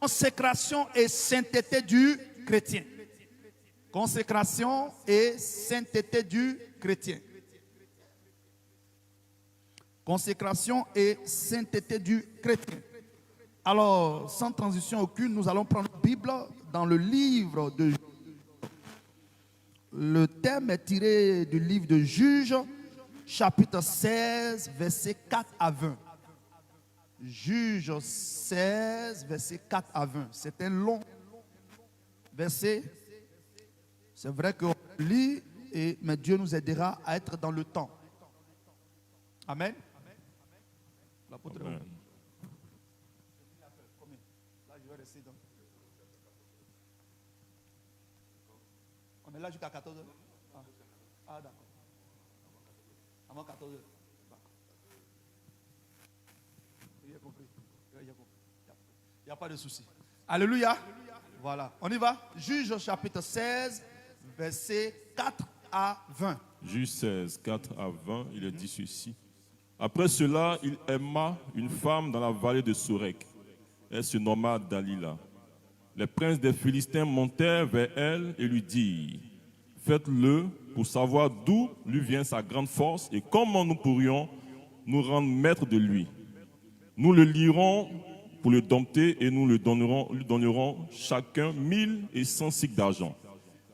Consécration et sainteté du chrétien. Consécration et sainteté du chrétien. Consécration et sainteté du chrétien. Alors, sans transition aucune, nous allons prendre la Bible dans le livre de Juges. Le thème est tiré du livre de Juges, chapitre 16, versets 4 à 20. Juges 16, versets 4 à 20. C'est un long verset. C'est vrai qu'on lit, mais Dieu nous aidera à être dans le temps. Amen. L'apôtre. Amen. Là, je vais rester dans. On est là jusqu'à 14h. Ah d'accord. Avant 14h. J'ai compris. Il n'y a pas de souci. Alléluia. Voilà. On y va. Juge chapitre 16, versets 4 à 20. Juge 16, 4 à 20, il est dit ceci. Après cela, il aima une femme dans la vallée de Sorek. Elle se nomma Dalila. Les princes des Philistins montèrent vers elle et lui dirent, faites-le pour savoir d'où lui vient sa grande force et comment nous pourrions nous rendre maîtres de lui. Nous le lierons pour le dompter et nous lui donnerons chacun 1100 cycles d'argent.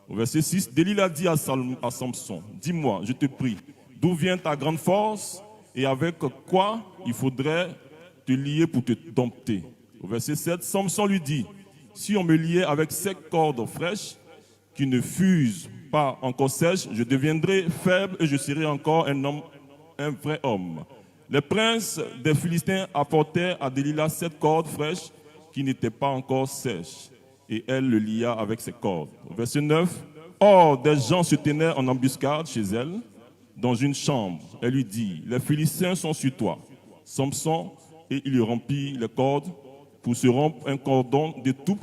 Au verset 6, Delilah dit à Samson, dis-moi, je te prie, d'où vient ta grande force et avec quoi il faudrait te lier pour te dompter. Au verset 7, Samson lui dit, si on me liait avec 7 cordes fraîches qui ne fusent pas encore sèches, je deviendrai faible et je serai encore un vrai homme. Les princes des Philistins apportèrent à Delilah 7 cordes fraîches qui n'étaient pas encore sèches, et elle le lia avec ses cordes. Au verset 9, or des gens se tenaient en embuscade chez elle, dans une chambre. Elle lui dit, les Philistins sont sur toi. Samson, et il lui rompit les cordes pour se rompre un cordon d'étoupe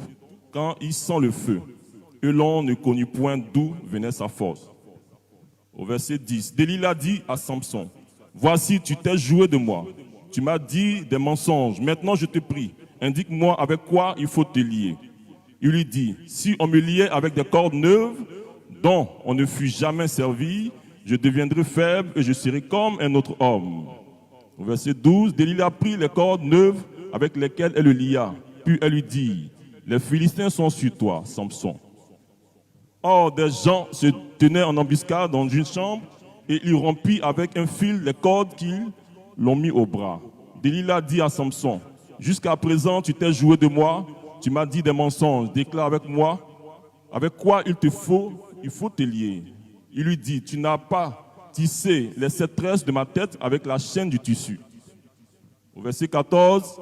quand il sent le feu. Et l'on ne connut point d'où venait sa force. Au verset 10, Delilah dit à Samson, voici, tu t'es joué de moi. Tu m'as dit des mensonges. Maintenant, je te prie, indique-moi avec quoi il faut te lier. Il lui dit, si on me liait avec des cordes neuves, dont on ne fut jamais servi, je deviendrai faible et je serai comme un autre homme. Au verset 12, Delilah prit les cordes neuves avec lesquelles elle le lia. Puis elle lui dit, les Philistins sont sur toi, Samson. Or, des gens se tenaient en embuscade dans une chambre et il rompit avec un fil les cordes qu'ils l'ont mis au bras. Delilah dit à Samson, jusqu'à présent tu t'es joué de moi, tu m'as dit des mensonges, déclare avec moi, avec quoi il faut te lier. Il lui dit, tu n'as pas tissé les 7 tresses de ma tête avec la chaîne du tissu. Au verset 14,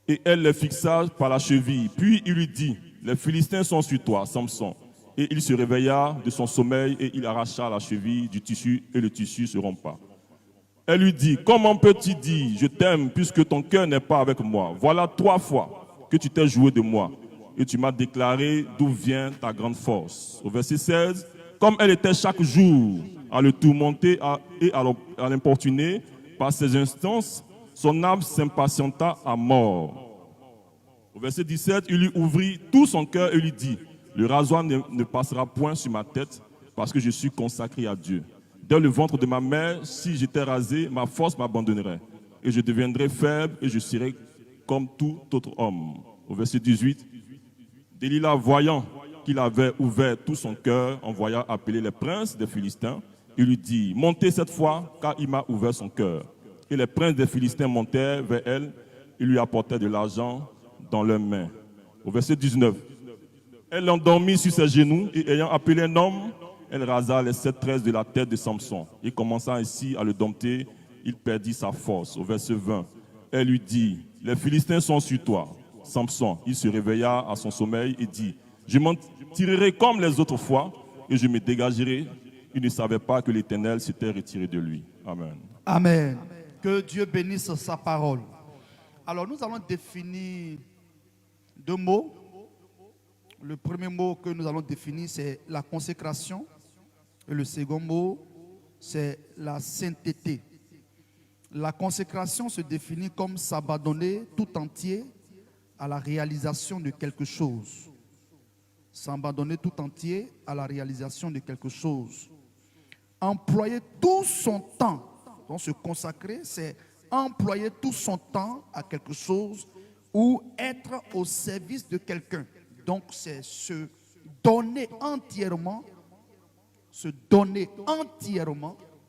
et elle les fixa par la cheville. Puis il lui dit, les Philistins sont sur toi, Samson. Et il se réveilla de son sommeil et il arracha la cheville du tissu et le tissu se rompa. Elle lui dit, comment peux-tu dire, je t'aime puisque ton cœur n'est pas avec moi? Voilà 3 fois que tu t'es joué de moi et tu m'as déclaré d'où vient ta grande force. Au verset 16, comme elle était chaque jour à le tourmenter et à l'importuner par ses instances, son âme s'impatienta à mort. Au verset 17, il lui ouvrit tout son cœur et lui dit, le rasoir ne passera point sur ma tête parce que je suis consacré à Dieu. Dès le ventre de ma mère, si j'étais rasé, ma force m'abandonnerait et je deviendrais faible et je serais comme tout autre homme. Au verset 18, Delilah, voyant qu'il avait ouvert tout son cœur, envoya appeler les princes des Philistins. Il lui dit, montez cette fois, car il m'a ouvert son cœur. Et les princes des Philistins montèrent vers elle et lui apportèrent de l'argent dans leurs mains. Au verset 19, elle l'endormit sur ses genoux et ayant appelé un homme, elle rasa les 7 tresses de la tête de Samson. Il commença ainsi à le dompter, il perdit sa force. Au verset 20, elle lui dit, les Philistins sont sur toi. Samson, il se réveilla à son sommeil et dit, je m'en tirerai comme les autres fois et je me dégagerai. Il ne savait pas que l'Éternel s'était retiré de lui. Amen. Amen. Que Dieu bénisse sa parole. Alors nous allons définir 2 mots. Le premier mot que nous allons définir, c'est la consécration. Et le second mot, c'est la sainteté. La consécration se définit comme s'abandonner tout entier à la réalisation de quelque chose. S'abandonner tout entier à la réalisation de quelque chose. Employer tout son temps. Donc se consacrer, c'est employer tout son temps à quelque chose ou être au service de quelqu'un. Donc c'est se donner entièrement,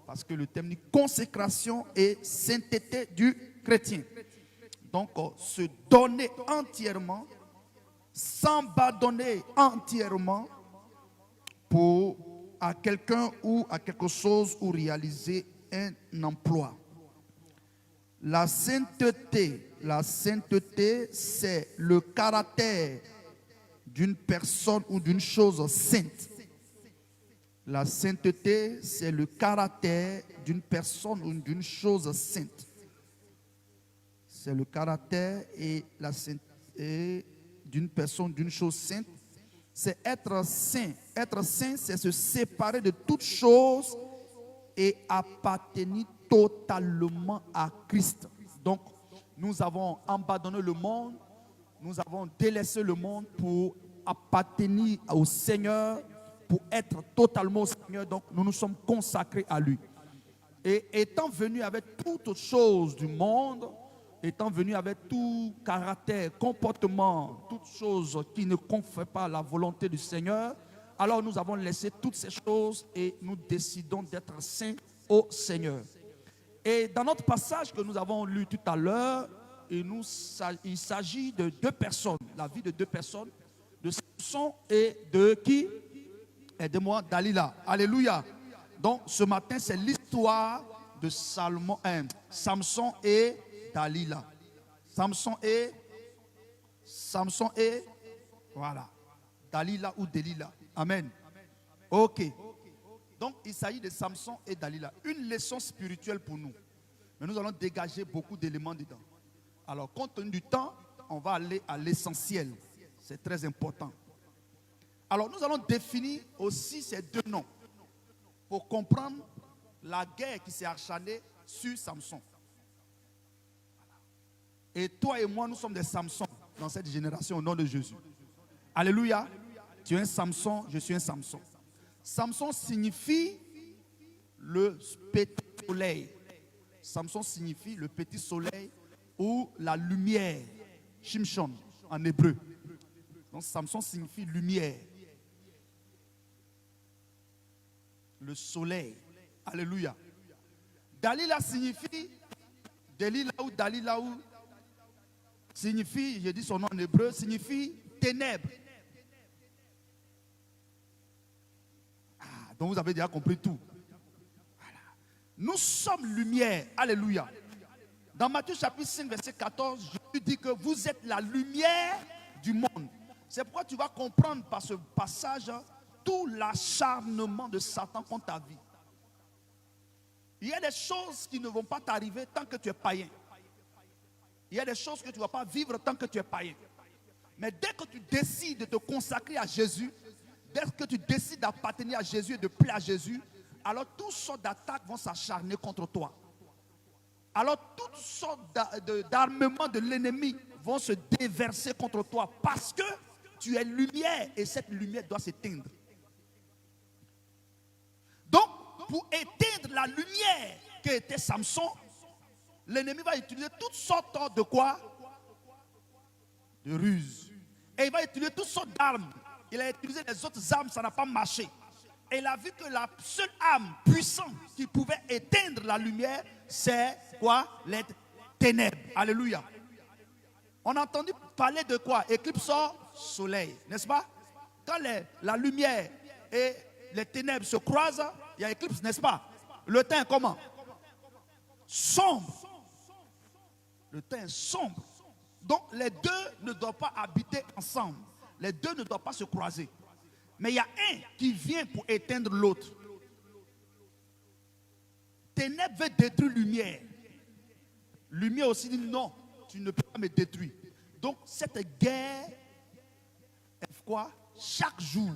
parce que le terme dit consécration et sainteté du chrétien. Donc se donner entièrement, s'abandonner entièrement à quelqu'un ou à quelque chose ou réaliser un emploi. La sainteté, c'est le caractère d'une personne ou d'une chose sainte. La sainteté, c'est le caractère d'une personne ou d'une chose sainte. C'est le caractère et la sainteté d'une personne, d'une chose sainte. C'est être saint. Être saint, c'est se séparer de toute chose et appartenir totalement à Christ. Donc, nous avons abandonné le monde, nous avons délaissé le monde pour appartenir au Seigneur, pour être totalement au Seigneur. Donc, nous nous sommes consacrés à lui. Et étant venus avec toutes choses du monde, étant venus avec tout caractère, comportement, toutes choses qui ne confèrent pas la volonté du Seigneur, alors nous avons laissé toutes ces choses et nous décidons d'être saints au Seigneur. Et dans notre passage que nous avons lu tout à l'heure, il s'agit de deux personnes, la vie de deux personnes, de Samson et de qui? Aidez-moi, Dalila. Alléluia. Donc ce matin, c'est l'histoire de Samson et Dalila. Samson et voilà. Dalila ou Delilah. Amen. Ok. Donc il s'agit de Samson et Dalila. Une leçon spirituelle pour nous. Mais nous allons dégager beaucoup d'éléments dedans. Alors compte tenu du temps, on va aller à l'essentiel. C'est très important. Alors nous allons définir aussi ces deux noms pour comprendre la guerre qui s'est acharnée sur Samson. Et toi et moi, nous sommes des Samsons dans cette génération au nom de Jésus. Alléluia. Tu es un Samson, je suis un Samson. Samson signifie le petit soleil. Samson signifie le petit soleil ou la lumière. Shimshon en hébreu. Donc Samson signifie lumière. Le soleil. Alléluia. Dalila signifie Dalila signifie, je dis son nom en hébreu, signifie ténèbres. Donc vous avez déjà compris tout. Voilà. Nous sommes lumière. Alléluia. Dans Matthieu chapitre 5, verset 14, Jésus dit que vous êtes la lumière du monde. C'est pourquoi tu vas comprendre par ce passage tout l'acharnement de Satan contre ta vie. Il y a des choses qui ne vont pas t'arriver tant que tu es païen. Il y a des choses que tu ne vas pas vivre tant que tu es païen. Mais dès que tu décides de te consacrer à Jésus, dès que tu décides d'appartenir à Jésus et de plaire à Jésus, alors toutes sortes d'attaques vont s'acharner contre toi. Alors toutes sortes d'armements de l'ennemi vont se déverser contre toi parce que tu es lumière et cette lumière doit s'éteindre. Donc, pour éteindre la lumière qu'était Samson, l'ennemi va utiliser toutes sortes de quoi? De ruses. Et il va utiliser toutes sortes d'armes. Il a utilisé les autres armes, ça n'a pas marché. Et il a vu que la seule arme puissante qui pouvait éteindre la lumière, c'est quoi? Les ténèbres. Alléluia. On a entendu parler de quoi? Éclipse soleil, n'est-ce pas? Quand la lumière et les ténèbres se croisent, il y a éclipse, n'est-ce pas? Le temps est comment? Sombre. Le temps est sombre. Donc les deux ne doivent pas habiter ensemble. Les deux ne doivent pas se croiser. Mais il y a un qui vient pour éteindre l'autre. Ténèbres veut détruire lumière. Lumière aussi dit non, tu ne peux pas me détruire. Donc cette guerre est quoi? Chaque jour.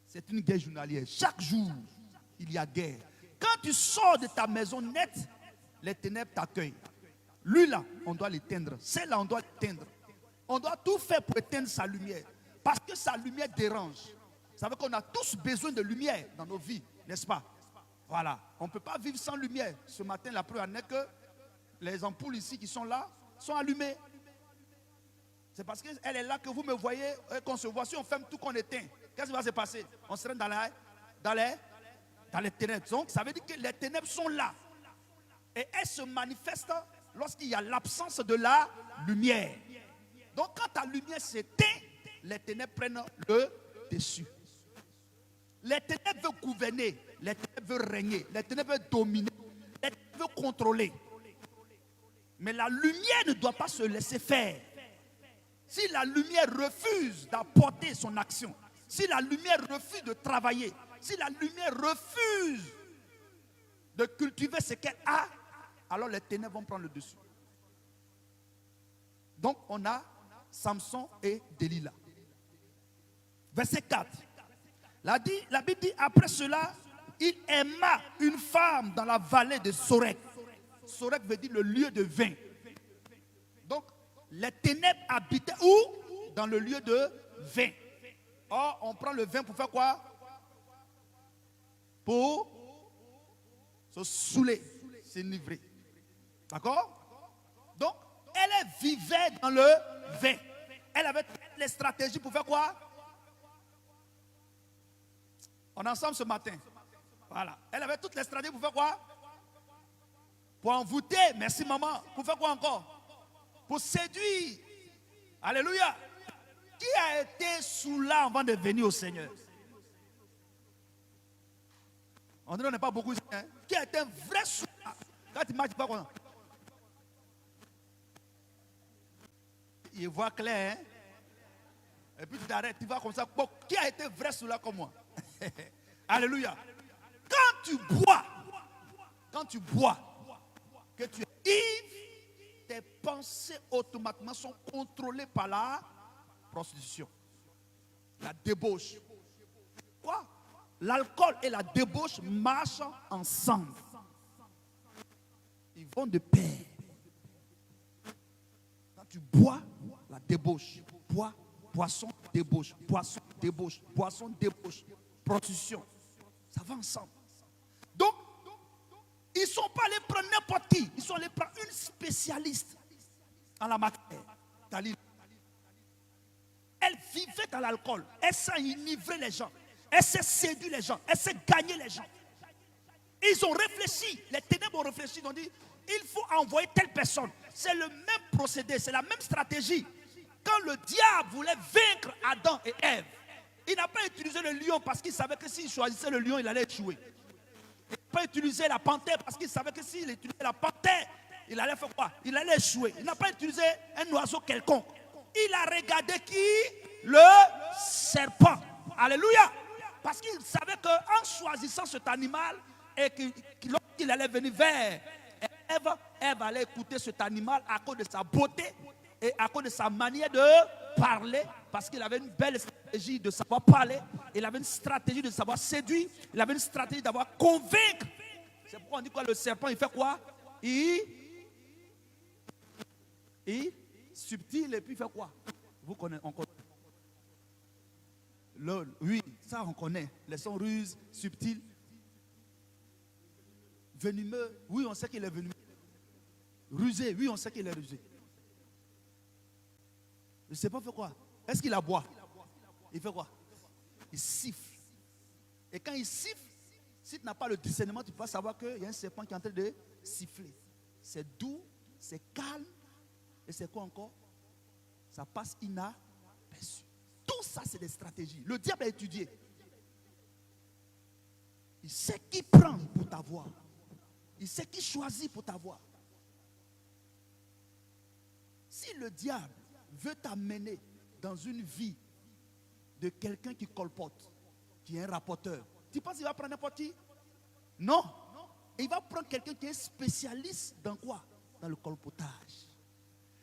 C'est une guerre journalière. Chaque jour, il y a guerre. Quand tu sors de ta maison nette, les ténèbres t'accueillent. Lui là, on doit l'éteindre. Celle-là, on doit l'éteindre. On doit tout faire pour éteindre sa lumière. Parce que sa lumière dérange. Vous savez qu'on a tous besoin de lumière dans nos vies, n'est-ce pas? Voilà. On ne peut pas vivre sans lumière. Ce matin, la preuve en est que les ampoules ici qui sont là sont allumées. C'est parce qu'elle est là que vous me voyez et qu'on se voit. Si on ferme tout, qu'on éteint, qu'est-ce qui va se passer? On serait dans les ténèbres. Donc, ça veut dire que les ténèbres sont là. Et elles se manifestent lorsqu'il y a l'absence de la lumière. Donc, quand ta lumière s'éteint, les ténèbres prennent le dessus. Les ténèbres veulent gouverner, les ténèbres veulent régner, les ténèbres veulent dominer, les ténèbres veulent contrôler. Mais la lumière ne doit pas se laisser faire. Si la lumière refuse d'apporter son action, si la lumière refuse de travailler, si la lumière refuse de cultiver ce qu'elle a, alors les ténèbres vont prendre le dessus. Donc on a Samson et Delilah. Verset 4. La Bible dit, après cela, il aima une femme dans la vallée de Sorek. Sorek veut dire le lieu de vin. Donc, les ténèbres habitaient où? Dans le lieu de vin. Or, on prend le vin pour faire quoi? Pour se saouler, s'enivrer. D'accord? Donc, elle vivait dans le vin. Elle avait toutes les stratégies pour faire quoi? On est ensemble ce matin. Voilà. Elle avait toutes les stratégies pour faire quoi? Pour envoûter. Merci maman. Pour faire quoi encore? Pour séduire. Alléluia. Qui a été sous là avant de venir au Seigneur? On dit on n'est pas beaucoup ici. Hein? Qui a été un vrai sous là? Quand tu marches, pas quoi? Il voit clair. Hein? Et puis tu t'arrêtes, tu vas comme ça. Bon, qui a été vrai sous là comme moi? Alléluia. Quand tu bois, que tu es ivre, tes pensées automatiquement sont contrôlées par la prostitution, la débauche. Quoi? L'alcool et la débauche marchent ensemble. Ils vont de pair. Quand tu bois, la débauche. Bois, boisson, débauche. Boisson, débauche. Boisson, débauche. Prostitution. Ça va ensemble. Donc, ils ne sont pas allés prendre n'importe qui. Ils sont allés prendre une spécialiste en la matière. Elle vivait dans l'alcool. Elle s'est enivrée les gens. Elle s'est séduit les gens. Elle s'est gagné les gens. Ils ont réfléchi. Les ténèbres ont réfléchi. Ils ont dit, il faut envoyer telle personne. C'est le même procédé. C'est la même stratégie. Quand le diable voulait vaincre Adam et Ève, il n'a pas utilisé le lion parce qu'il savait que s'il choisissait le lion, il allait échouer. Il n'a pas utilisé la panthère parce qu'il savait que s'il utilisait la panthère, il allait faire quoi? Il allait échouer. Il n'a pas utilisé un oiseau quelconque. Il a regardé qui? Le serpent. Alléluia. Parce qu'il savait qu'en choisissant cet animal, et lorsqu'il allait venir vers Ève allait écouter cet animal à cause de sa beauté et à cause de sa manière de parler, parce qu'il avait une belle stratégie de savoir parler, il avait une stratégie de savoir séduire, il avait une stratégie d'avoir convaincre. C'est pourquoi on dit quoi? Le serpent, il fait quoi? Il subtil et puis il fait quoi? Vous connaissez, on connaît. Oui, ça on connaît. Les sons ruses, subtils. Venimeux, oui, on sait qu'il est venimeux. Rusé, oui, on sait qu'il est rusé. Je ne sais pas faire quoi. Est-ce qu'il aboie? Il fait quoi? Il siffle. Et quand il siffle, si tu n'as pas le discernement, tu peux savoir qu'il y a un serpent qui est en train de siffler. C'est doux, c'est calme. Et c'est quoi encore? Ça passe inaperçu. Tout ça, c'est des stratégies. Le diable a étudié. Il sait qui prend pour t'avoir. Il sait qui choisit pour t'avoir. Si le diable veut t'amener dans une vie de quelqu'un qui colpote, qui est un rapporteur, tu penses qu'il va prendre n'importe qui? Non. Il va prendre quelqu'un qui est spécialiste dans quoi? Dans le colpotage.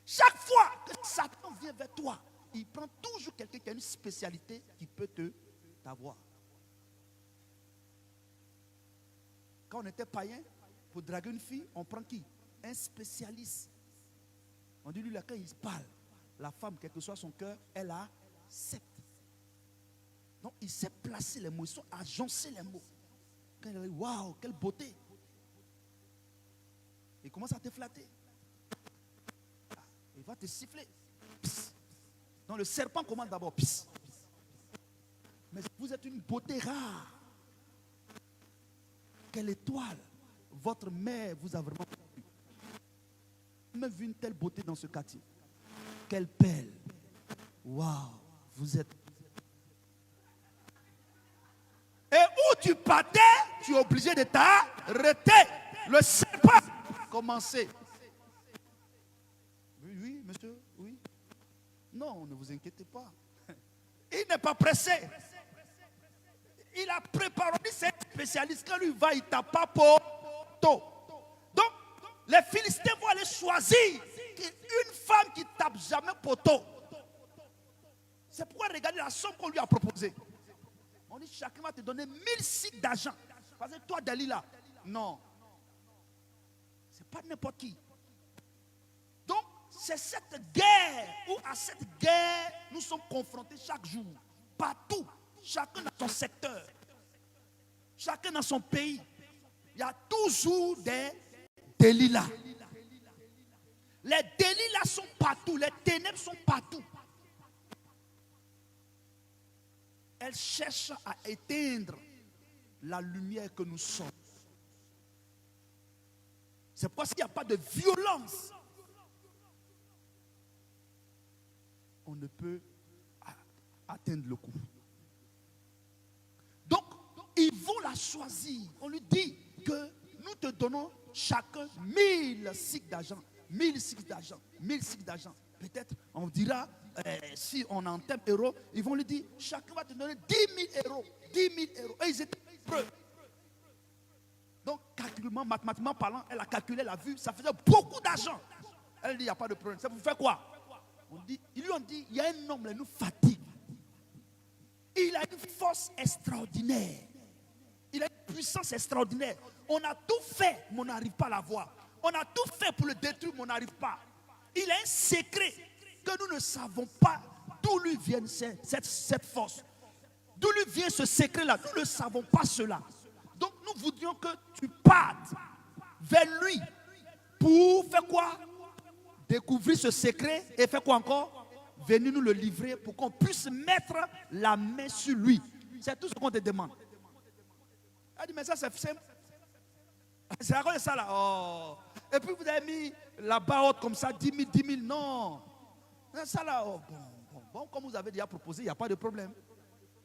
Chaque fois que Satan vient vers toi, il prend toujours quelqu'un qui a une spécialité qui peut t'avoir. Quand on était païen, pour draguer une fille, on prend qui? Un spécialiste On dit lui là, quand il parle, la femme, quel que soit son cœur, elle a 7. Donc il sait placer les mots, il sait agencer les mots. Quand il dit waouh, quelle beauté. Il commence à te flatter. Il va te siffler. Psst. Donc le serpent commence d'abord. Psst. Mais vous êtes une beauté rare. Quelle étoile votre mère vous a vraiment vu. Même vu une telle beauté dans ce quartier. Quelle perle. Waouh, vous êtes. Et où tu partais, tu es obligé de t'arrêter. Le serpent a commencé. Oui, monsieur, oui. Non, ne vous inquiétez pas. Il n'est pas pressé. Il a préparé, c'est un spécialiste. Quand lui va, il tape pas pour tôt. Donc, les Philistins vont aller choisir une femme qui tape jamais poteau. C'est pourquoi regardez la somme qu'on lui a proposée. On dit chacun va te donner 1000 cycles d'argent. Parce que toi, Dalila, non. C'est pas n'importe qui. Donc, c'est cette guerre, ou à cette guerre, nous sommes confrontés chaque jour. Partout. Chacun dans son secteur. Chacun dans son pays. Il y a toujours des Delilah. Les Delilah sont partout. Les ténèbres sont partout. Elles cherchent à éteindre la lumière que nous sommes. C'est parce qu'il n'y a pas de violence. On ne peut atteindre le coup. Donc, ils vont la choisir. On lui dit que nous te donnons chacun 1000 cycles d'argent. 1000 cycles d'argent. 1000 cycles d'argent. Peut-être, on dira, si on a un thème héros, ils vont lui dire, chacun va te donner 10 000 euros. 10 000 euros. Et ils étaient prêts. Donc, calculement, mathématiquement parlant, elle a calculé, elle a vu, ça faisait beaucoup d'argent. Elle dit, il n'y a pas de problème. Ça vous fait quoi? Ils lui ont dit, il y a un homme, il nous fatigue. Il a une force extraordinaire. Il a une puissance extraordinaire. On a tout fait, mais on n'arrive pas à la voir. On a tout fait pour le détruire, mais on n'arrive pas. Il a un secret que nous ne savons pas d'où lui vient cette force. D'où lui vient ce secret-là. Nous ne savons pas cela. Donc nous voudrions que tu partes vers lui pour faire quoi? Découvrir ce secret et faire quoi encore? Venir nous le livrer pour qu'on puisse mettre la main sur lui. C'est tout ce qu'on te demande. Elle dit, mais ça c'est simple. C'est à cause de ça là. Oh. Et puis vous avez mis la barre haute comme ça, 10 000, 10 000. Non. Ça là, oh, bon, comme vous avez déjà proposé, il n'y a pas de problème.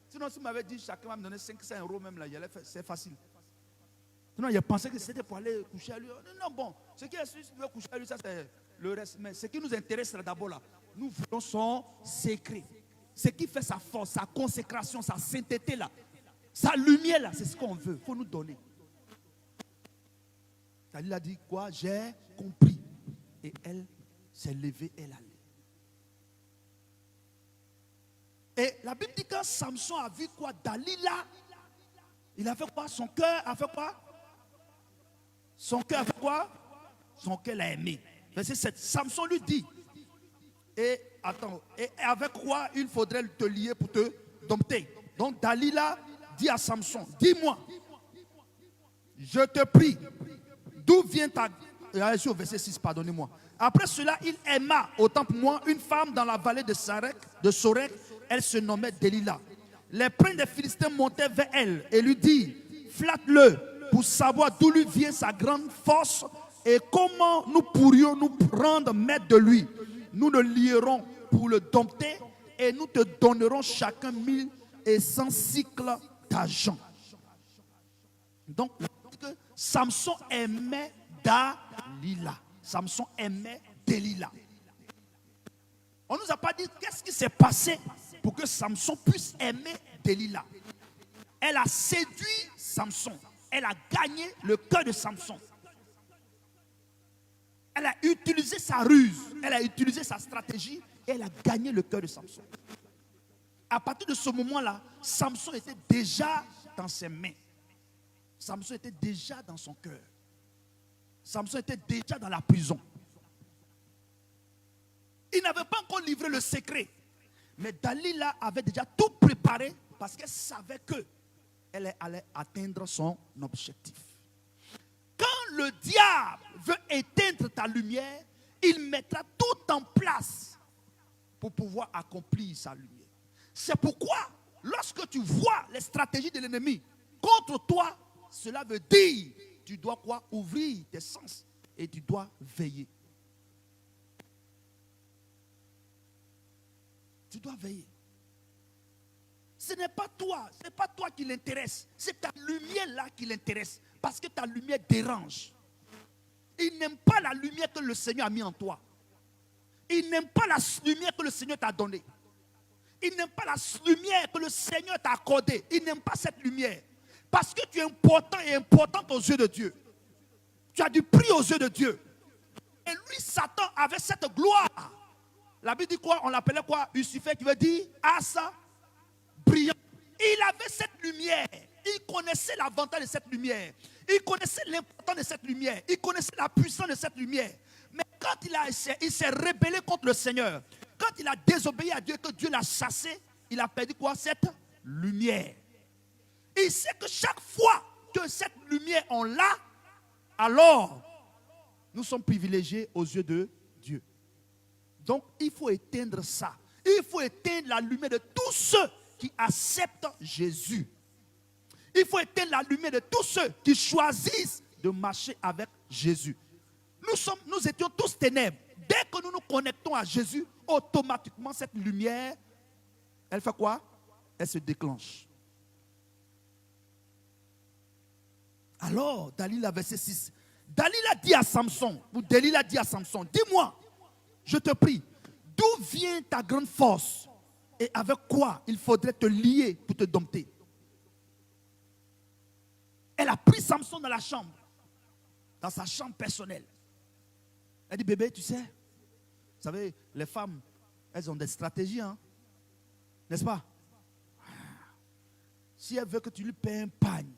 Sinon, si vous m'avez dit, chacun va me donner 500 euros même là, c'est facile. Sinon, il a pensé que c'était pour aller coucher à lui. Non, bon, ce qui est sûr, si tu veux coucher à lui, ça c'est le reste. Mais ce qui nous intéresse là d'abord là, nous voulons son secret. Ce qui fait sa force, sa consécration, sa sainteté là, sa lumière là, c'est ce qu'on veut. Il faut nous donner. Elle a dit quoi? J'ai compris. Et elle s'est levée, elle allait. Et la Bible dit que Samson a vu quoi? Dalila, il a fait quoi? Son cœur a fait quoi? Son cœur a fait quoi? Son cœur l'a aimé. Verset 7. Samson lui dit, et attends, et avec quoi il faudrait te lier pour te dompter? Donc Dalila dit à Samson, dis-moi, je te prie, d'où vient ta... Au verset 6, pardonnez-moi. Après cela, il aima, autant pour moi, une femme dans la vallée de Sorek. Elle se nommait Delilah. Les princes des Philistins montaient vers elle et lui dirent, flatte-le pour savoir d'où lui vient sa grande force et comment nous pourrions nous prendre maître de lui. Nous le lierons pour le dompter et nous te donnerons chacun 1100 cycles d'argent. Donc, Samson aimait Dalila. Samson aimait Delilah. On ne nous a pas dit qu'est-ce qui s'est passé pour que Samson puisse aimer Delilah. Elle a séduit Samson. Elle a gagné le cœur de Samson. Elle a utilisé sa ruse. Elle a utilisé sa stratégie. Et elle a gagné le cœur de Samson. À partir de ce moment-là, Samson était déjà dans ses mains. Samson était déjà dans son cœur. Samson était déjà dans la prison. Il n'avait pas encore livré le secret. Mais Dalila avait déjà tout préparé parce qu'elle savait qu'elle allait atteindre son objectif. Quand le diable veut éteindre ta lumière, il mettra tout en place pour pouvoir accomplir sa lumière. C'est pourquoi, lorsque tu vois les stratégies de l'ennemi contre toi, cela veut dire, tu dois quoi? Ouvrir tes sens et tu dois veiller. Tu dois veiller. Ce n'est pas toi qui l'intéresse, c'est ta lumière là qui l'intéresse, parce que ta lumière dérange. Il n'aime pas la lumière que le Seigneur a mis en toi. Il n'aime pas la lumière que le Seigneur t'a donnée. Il n'aime pas la lumière que le Seigneur t'a accordée. Il n'aime pas cette lumière. Parce que tu es important et importante aux yeux de Dieu. Tu as du prix aux yeux de Dieu. Et lui, Satan, avait cette gloire. La Bible dit quoi? On l'appelait quoi? Lucifer, qui veut dire Asa, brillant. Il avait cette lumière. Il connaissait l'avantage de cette lumière. Il connaissait l'importance de cette lumière. Il connaissait la puissance de cette lumière. Mais quand il s'est rébellé contre le Seigneur, quand il a désobéi à Dieu, que Dieu l'a chassé, il a perdu quoi? Cette lumière. Il sait que chaque fois que cette lumière on l'a, alors nous sommes privilégiés aux yeux de Dieu. Donc il faut éteindre ça. Il faut éteindre la lumière de tous ceux qui acceptent Jésus. Il faut éteindre la lumière de tous ceux qui choisissent de marcher avec Jésus. Nous étions tous ténèbres. Dès que nous nous connectons à Jésus, automatiquement cette lumière, elle fait quoi? Elle se déclenche. Alors, Dalila, verset 6. Dalila dit à Samson, dis-moi, je te prie, d'où vient ta grande force et avec quoi il faudrait te lier pour te dompter? Elle a pris Samson dans la chambre, dans sa chambre personnelle. Elle dit, bébé, tu sais, vous savez, les femmes, elles ont des stratégies, hein? N'est-ce pas? Si elle veut que tu lui paies un pagne,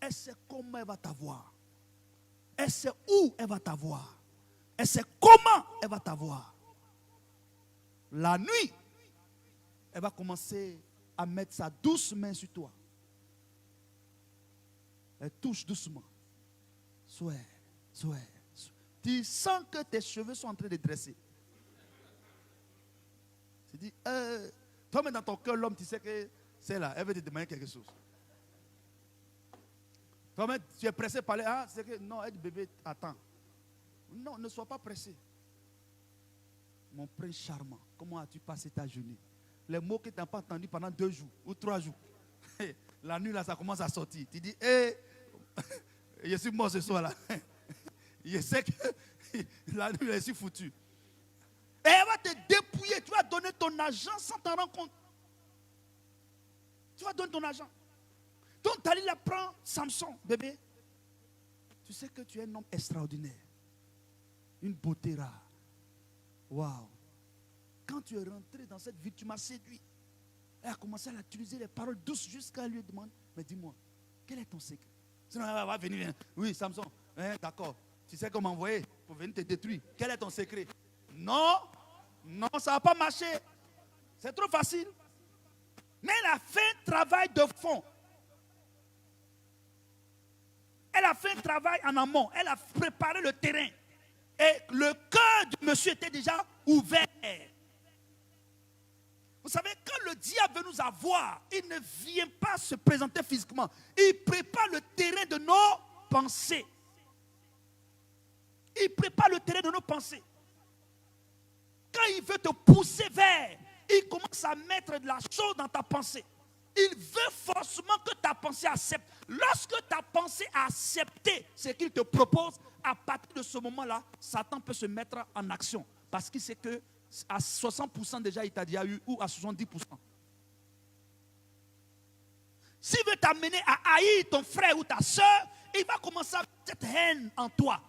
elle sait comment elle va t'avoir. Elle sait où elle va t'avoir. Elle sait comment elle va t'avoir. La nuit, elle va commencer à mettre sa douce main sur toi. Elle touche doucement. Souhait. Tu sens que tes cheveux sont en train de dresser. Tu dis, toi-même dans ton cœur, l'homme, tu sais que c'est là, elle veut te demander quelque chose. Toi-même, tu es pressé par parler, c'est que non, elle dit, bébé, attends. Non, ne sois pas pressé. Mon prince charmant, comment as-tu passé ta journée? Les mots que tu n'as pas entendus pendant 2 jours ou 3 jours. La nuit, là, ça commence à sortir. Tu dis, je suis mort ce soir-là. Je sais que la nuit, je suis foutu. Et elle va te dépouiller. Tu vas donner ton argent sans t'en rendre compte. Tu vas donner ton argent. Donc, Dalila prend Samson, bébé. Tu sais que tu es un homme extraordinaire. Une beauté rare. Waouh. Quand tu es rentré dans cette vie, tu m'as séduit. Elle a commencé à utiliser les paroles douces jusqu'à lui demander, mais dis-moi, quel est ton secret? Sinon, elle va venir. Oui, Samson, d'accord. Tu sais comment m'envoyer pour venir te détruire. Quel est ton secret? Non, ça ne va pas marcher. C'est trop facile. Mais elle a fait un travail de fond. Elle a fait un travail en amont. Elle a préparé le terrain. Et le cœur du monsieur était déjà ouvert. Vous savez, quand le diable veut nous avoir, il ne vient pas se présenter physiquement. Il prépare le terrain de nos pensées. Il prépare le terrain de nos pensées. Quand il veut te pousser vers, il commence à mettre de la chose dans ta pensée. Il veut forcément que ta pensée accepte. Lorsque ta pensée a accepté ce qu'il te propose, à partir de ce moment-là, Satan peut se mettre en action. Parce qu'il sait que à 60% déjà, il t'a déjà eu, ou à 70%. S'il veut t'amener à haïr ton frère ou ta soeur, il va commencer à mettre cette haine en toi.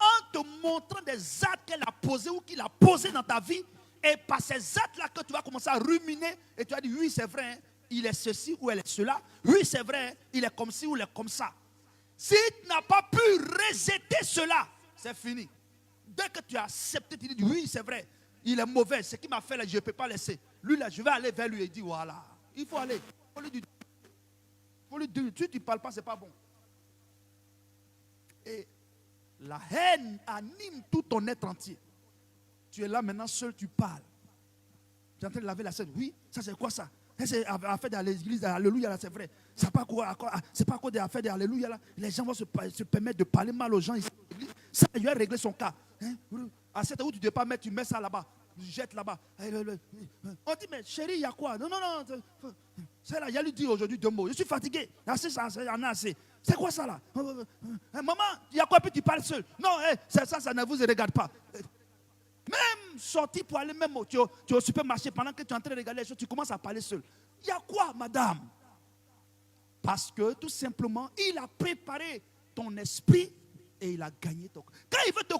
En te montrant des actes qu'elle a posés ou qu'il a posés dans ta vie. Et par ces actes-là que tu vas commencer à ruminer. Et tu vas dire, oui, c'est vrai, il est ceci ou elle est cela. Oui, c'est vrai, il est comme ci ou il est comme ça. Si tu n'as pas pu rejeter cela, c'est fini. Dès que tu as accepté, tu dis, oui, c'est vrai. il est mauvais. Ce qu'il m'a fait là, je ne peux pas laisser. Lui là, je vais aller vers lui et dire voilà, il faut aller. Il faut lui dire, tu ne parles pas, ce n'est pas bon. Et la haine anime tout ton être entier. Tu es là maintenant seul, tu parles. Tu es en train de laver la scène. Oui, ça c'est quoi ça? C'est affaire de l'église, alléluia là, c'est vrai. C'est pas quoi des affaires d'alléluia là. Les gens vont se permettre de parler mal aux gens ici. Ça, il va régler son cas. Hein? À cette où tu ne dois pas mettre, tu mets ça là-bas. Tu jettes là-bas. On dit, mais chérie, il y a quoi? Non. C'est là, il a lui dit aujourd'hui 2 mots. Je suis fatigué. Assez, ça, il y en a assez. C'est quoi ça là? Maman, il y a quoi? Puis tu parles seul. Non, ça ne vous regarde pas. Même sorti pour aller même tu es au supermarché, pendant que tu es en train de regarder les choses, tu commences à parler seul. Il y a quoi, madame? Parce que tout simplement, il a préparé ton esprit et il a gagné ton corps. Quand il veut te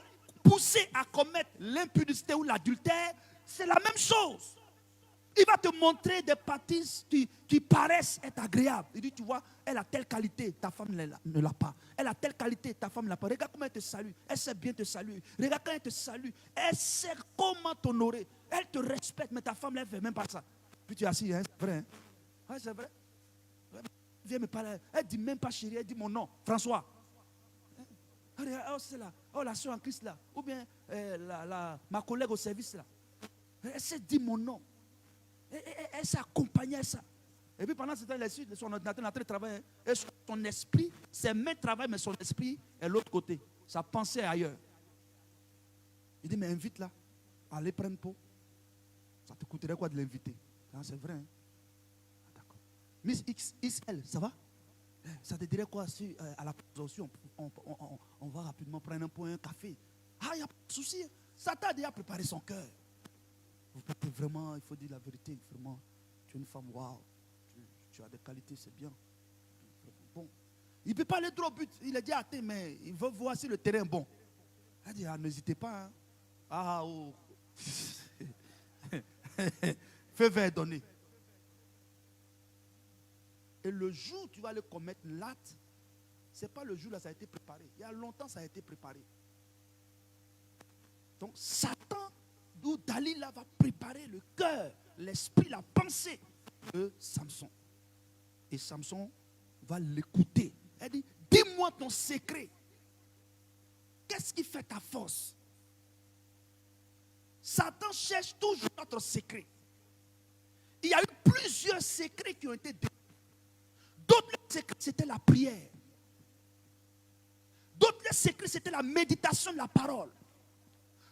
pousser à commettre l'impudicité ou l'adultère, c'est la même chose. Il va te montrer des parties qui paraissent être agréables. Il dit, tu vois, elle a telle qualité, ta femme ne l'a pas. Elle a telle qualité, ta femme ne l'a pas. Regarde comment elle te salue. Elle sait bien te saluer. Regarde quand elle te salue. Elle sait comment t'honorer. Elle te respecte, mais ta femme, elle ne fait même pas ça. Puis tu es assis, hein, c'est vrai. Hein? Ouais, c'est vrai. Viens me parler. Elle ne dit même pas chérie, elle dit mon nom, François. Oh, c'est là. Oh, la soeur en Christ là. Ou bien ma collègue au service là. Elle s'est dit mon nom. Elle s'est accompagnée à ça. Et puis pendant ce temps, son ordinateur est en train de travailler. Et son esprit, ses mains travaillent, mais son esprit est de l'autre côté. Sa pensée est ailleurs. Il dit, mais invite là. Allez prendre pot. Ça te coûterait quoi de l'inviter? C'est vrai. Hein? D'accord. Miss XL, ça va? Ça te dirait quoi si à la pause aussi, on va rapidement prendre un pot, un café? Ah, il n'y a pas de souci. Satan a déjà préparé son cœur. Vous pouvez vraiment, il faut dire la vérité, vraiment, tu es une femme, waouh, tu as des qualités, c'est bien. Bon. Il ne peut pas aller trop au but. Il a dit à thé, mais il veut voir si le terrain est bon. Il a dit, n'hésitez pas. Hein. Ah, oh. Feu vert donné. Et le jour où tu vas aller commettre l'acte, ce n'est pas le jour là, ça a été préparé. Il y a longtemps, ça a été préparé. Donc, Satan, d'où Dalila va préparer le cœur, l'esprit, la pensée de Samson. Et Samson va l'écouter. Elle dit, dis-moi ton secret. Qu'est-ce qui fait ta force? Satan cherche toujours notre secret. Il y a eu plusieurs secrets qui ont été découvert. D'autres secrets, c'était la prière. D'autres secrets, c'était la méditation de la parole.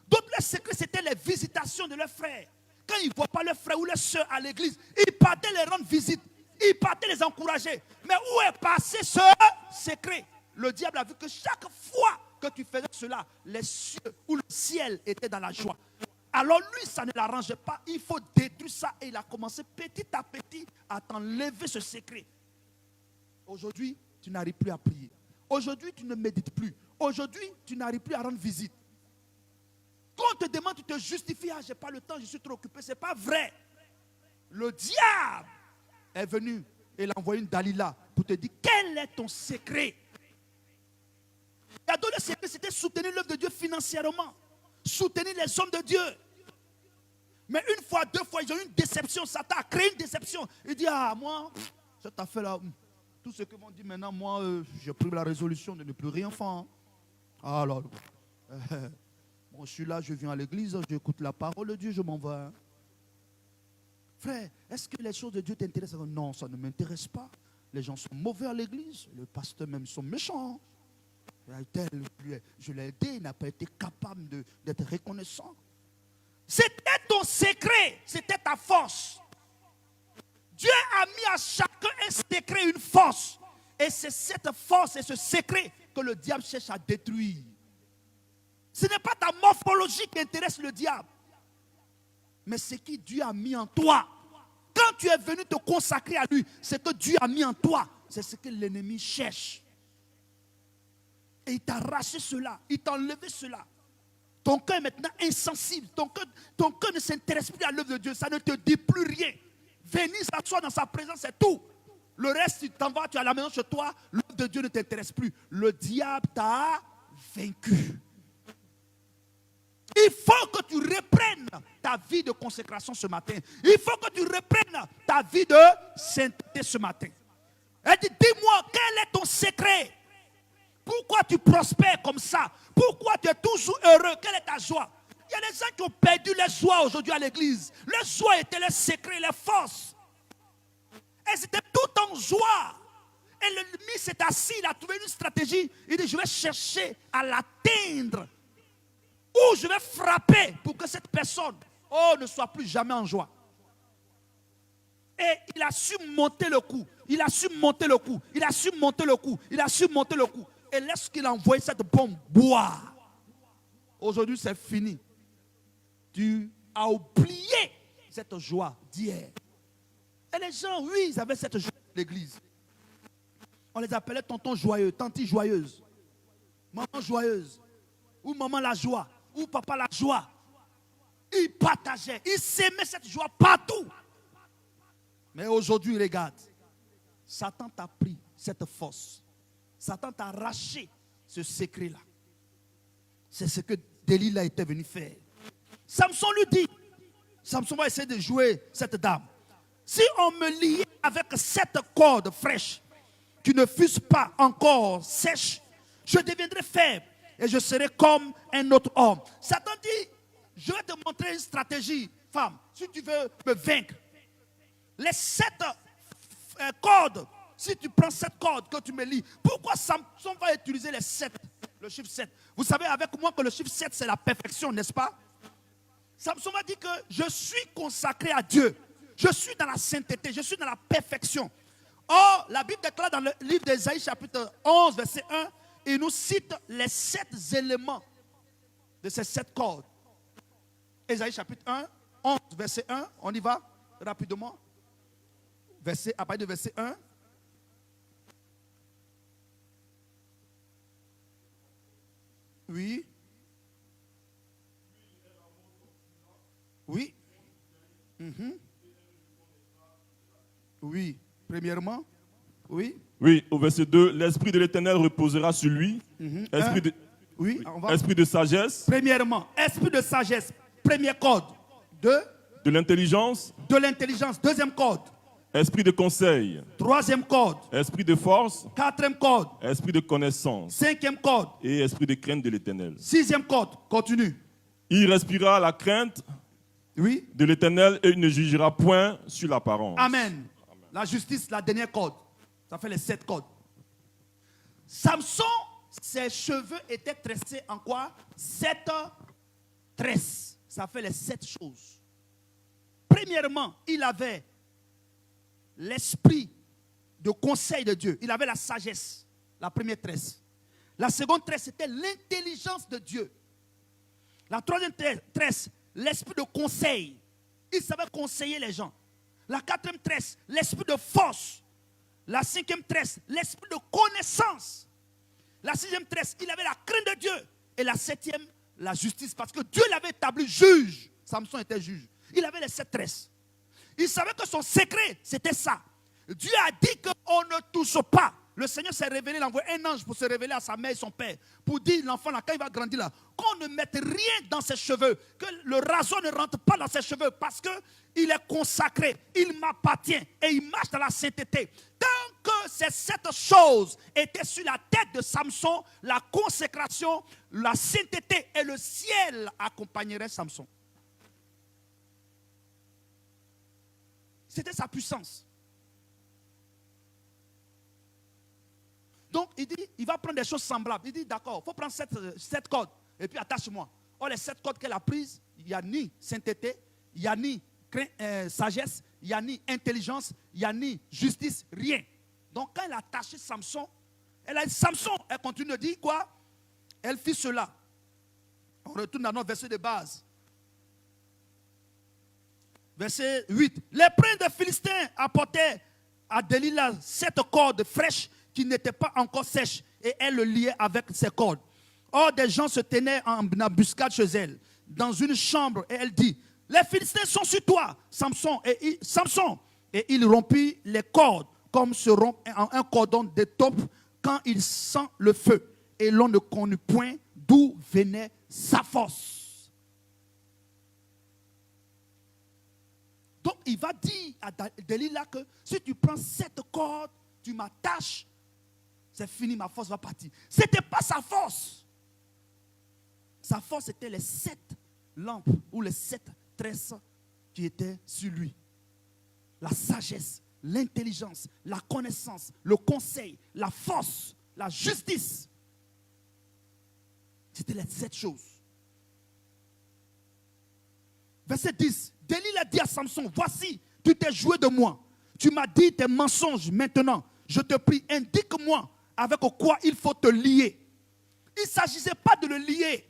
D'autres secrets, c'était les visitations de leurs frères. Quand ils ne voient pas leurs frères ou leurs soeurs à l'église, ils partaient les rendre visite. Ils partaient les encourager. Mais où est passé ce secret? Le diable a vu que chaque fois que tu faisais cela, les cieux ou le ciel étaient dans la joie. Alors lui, ça ne l'arrangeait pas. Il faut détruire ça. Et il a commencé petit à petit à t'enlever ce secret. Aujourd'hui, tu n'arrives plus à prier. Aujourd'hui, tu ne médites plus. Aujourd'hui, tu n'arrives plus à rendre visite. Quand on te demande, tu te justifies. Ah, je n'ai pas le temps, je suis trop occupé. Ce n'est pas vrai. Le diable est venu et il a envoyé une Dalila pour te dire, quel est ton secret? Il y a d'autres secrets, c'était soutenir l'œuvre de Dieu financièrement. Soutenir les hommes de Dieu. Mais une fois, 2 fois, ils ont eu une déception. Satan a créé une déception. Il dit, ah, moi, cette affaire-là, tout ce que m'ont dit maintenant, moi, j'ai pris la résolution de ne plus rien faire. Alors, bon, je suis là, je viens à l'église, j'écoute la parole de Dieu, je m'en vais. Hein. Frère, est-ce que les choses de Dieu t'intéressent? Non, ça ne m'intéresse pas. Les gens sont mauvais à l'église, le pasteur même sont méchants. Je l'ai aidé, il n'a pas été capable d'être reconnaissant. C'était ton secret, c'était ta force. Dieu a mis à chacun un secret, une force. Et c'est cette force et ce secret que le diable cherche à détruire. Ce n'est pas ta morphologie qui intéresse le diable. Mais ce que Dieu a mis en toi. Quand tu es venu te consacrer à lui, ce que Dieu a mis en toi, c'est ce que l'ennemi cherche. Et il t'a arraché cela, il t'a enlevé cela. Ton cœur est maintenant insensible. Ton cœur ne s'intéresse plus à l'œuvre de Dieu. Ça ne te dit plus rien. Venir s'asseoir dans sa présence, c'est tout. Le reste, tu t'en vas, tu es à la maison chez toi, l'œuvre de Dieu ne t'intéresse plus. Le diable t'a vaincu. Il faut que tu reprennes ta vie de consécration ce matin. Il faut que tu reprennes ta vie de sainteté ce matin. Elle dit, dis-moi, quel est ton secret? Pourquoi tu prospères comme ça? Pourquoi tu es toujours heureux? Quelle est ta joie? Il y a des gens qui ont perdu leur joie aujourd'hui à l'église. Leur joie était leur secret, leur force. Elles étaient tout en joie. Et l'ennemi s'est assis, il a trouvé une stratégie. Il dit, je vais chercher à l'atteindre. Ou je vais frapper pour que cette personne ne soit plus jamais en joie. Et il a su monter le coup. Il a su monter le coup. Il a su monter le coup. Il a su monter le coup. Et lorsqu'il a envoyé cette bombe, boire. Aujourd'hui, c'est fini. Tu as oublié cette joie d'hier. Et les gens, oui, ils avaient cette joie de l'église. On les appelait tonton joyeux, tanti joyeuse, maman joyeuse, ou maman la joie, ou papa la joie. Ils partageaient, ils s'aimaient cette joie partout. Mais aujourd'hui, regarde, Satan t'a pris cette force. Satan t'a arraché ce secret-là. C'est ce que Delilah était venu faire. Samson lui dit, Samson va essayer de jouer cette dame. Si on me liait avec cette corde fraîche, qui ne fussent pas encore sèches, je deviendrai faible et je serai comme un autre homme. Satan dit, je vais te montrer une stratégie, femme, si tu veux me vaincre. Les 7 cordes, si tu prends cette corde que tu me lis, pourquoi Samson va utiliser les 7, le chiffre 7? Vous savez avec moi que le chiffre 7 c'est la perfection, n'est-ce pas? Samson va dire que je suis consacré à Dieu. Je suis dans la sainteté, je suis dans la perfection. Or, la Bible déclare dans le livre d'Ésaïe chapitre 11, verset 1, il nous cite les 7 éléments de ces 7 cordes. Ésaïe chapitre 1, 11, verset 1, on y va rapidement. À partir de verset 1. Oui. Oui. Oui. Premièrement, oui. Oui, au verset 2, l'Esprit de l'Éternel reposera sur lui. Esprit de sagesse. Premièrement, esprit de sagesse. Premier code. De l'intelligence. De l'intelligence. Deuxième code. Esprit de conseil. Troisième code. Esprit de force. Quatrième code. Esprit de connaissance. Cinquième code. Et esprit de crainte de l'Éternel. Sixième code. Continue. Il respirera la crainte de l'Éternel et il ne jugera point sur l'apparence. Amen. La justice, la dernière code. Ça fait les 7 codes. Samson, ses cheveux étaient tressés en quoi? 7 tresses. Ça fait les 7 choses. Premièrement, il avait l'esprit de conseil de Dieu. Il avait la sagesse. La première tresse. La seconde tresse, c'était l'intelligence de Dieu. La troisième tresse, l'esprit de conseil. Il savait conseiller les gens. La quatrième tresse, l'esprit de force. La cinquième tresse, l'esprit de connaissance. La sixième tresse, il avait la crainte de Dieu. Et la septième, la justice. Parce que Dieu l'avait établi juge. Samson était juge. Il avait les 7 tresses. Il savait que son secret, c'était ça. Dieu a dit qu'on ne touche pas. Le Seigneur s'est révélé, il a envoyé un ange pour se révéler à sa mère et son père. Pour dire, l'enfant, là, quand il va grandir, là, qu'on ne mette rien dans ses cheveux. Que le rasoir ne rentre pas dans ses cheveux. Parce qu'il est consacré, il m'appartient et il marche dans la sainteté. Tant que ces 7 choses étaient sur la tête de Samson, la consécration, la sainteté et le ciel accompagneraient Samson. C'était sa puissance. Donc, il dit, il va prendre des choses semblables. Il dit, d'accord, il faut prendre 7 cordes. Et puis, attache-moi. Or, les 7 cordes qu'elle a prises, il n'y a ni sainteté, il n'y a ni sagesse, il n'y a ni intelligence, il n'y a ni justice, rien. Donc, quand elle a attaché Samson, elle a dit, Samson, elle continue de dire quoi? Elle fit cela. On retourne à notre verset de base. Verset 8. Les princes des Philistins apportaient à Delilah 7 cordes fraîches qui n'étaient pas encore sèches et elle le liait avec ses cordes. Or, des gens se tenaient en embuscade chez elle, dans une chambre, et elle dit, les Philistins sont sur toi, Samson. Et il rompit les cordes comme se rompt un cordon d'étoffe quand il sent le feu. Et l'on ne connut point d'où venait sa force. il va dire à Delilah que si tu prends cette corde, tu m'attaches, c'est fini, ma force va partir. Ce n'était pas sa force. Sa force était les 7 lampes ou les 7 tresses qui étaient sur lui. La sagesse, l'intelligence, la connaissance, le conseil, la force, la justice. C'était les 7 choses. Verset 10. Delilah dit à Samson, voici, tu t'es joué de moi. Tu m'as dit tes mensonges. Maintenant, je te prie, indique-moi avec quoi il faut te lier. Il ne s'agissait pas de le lier.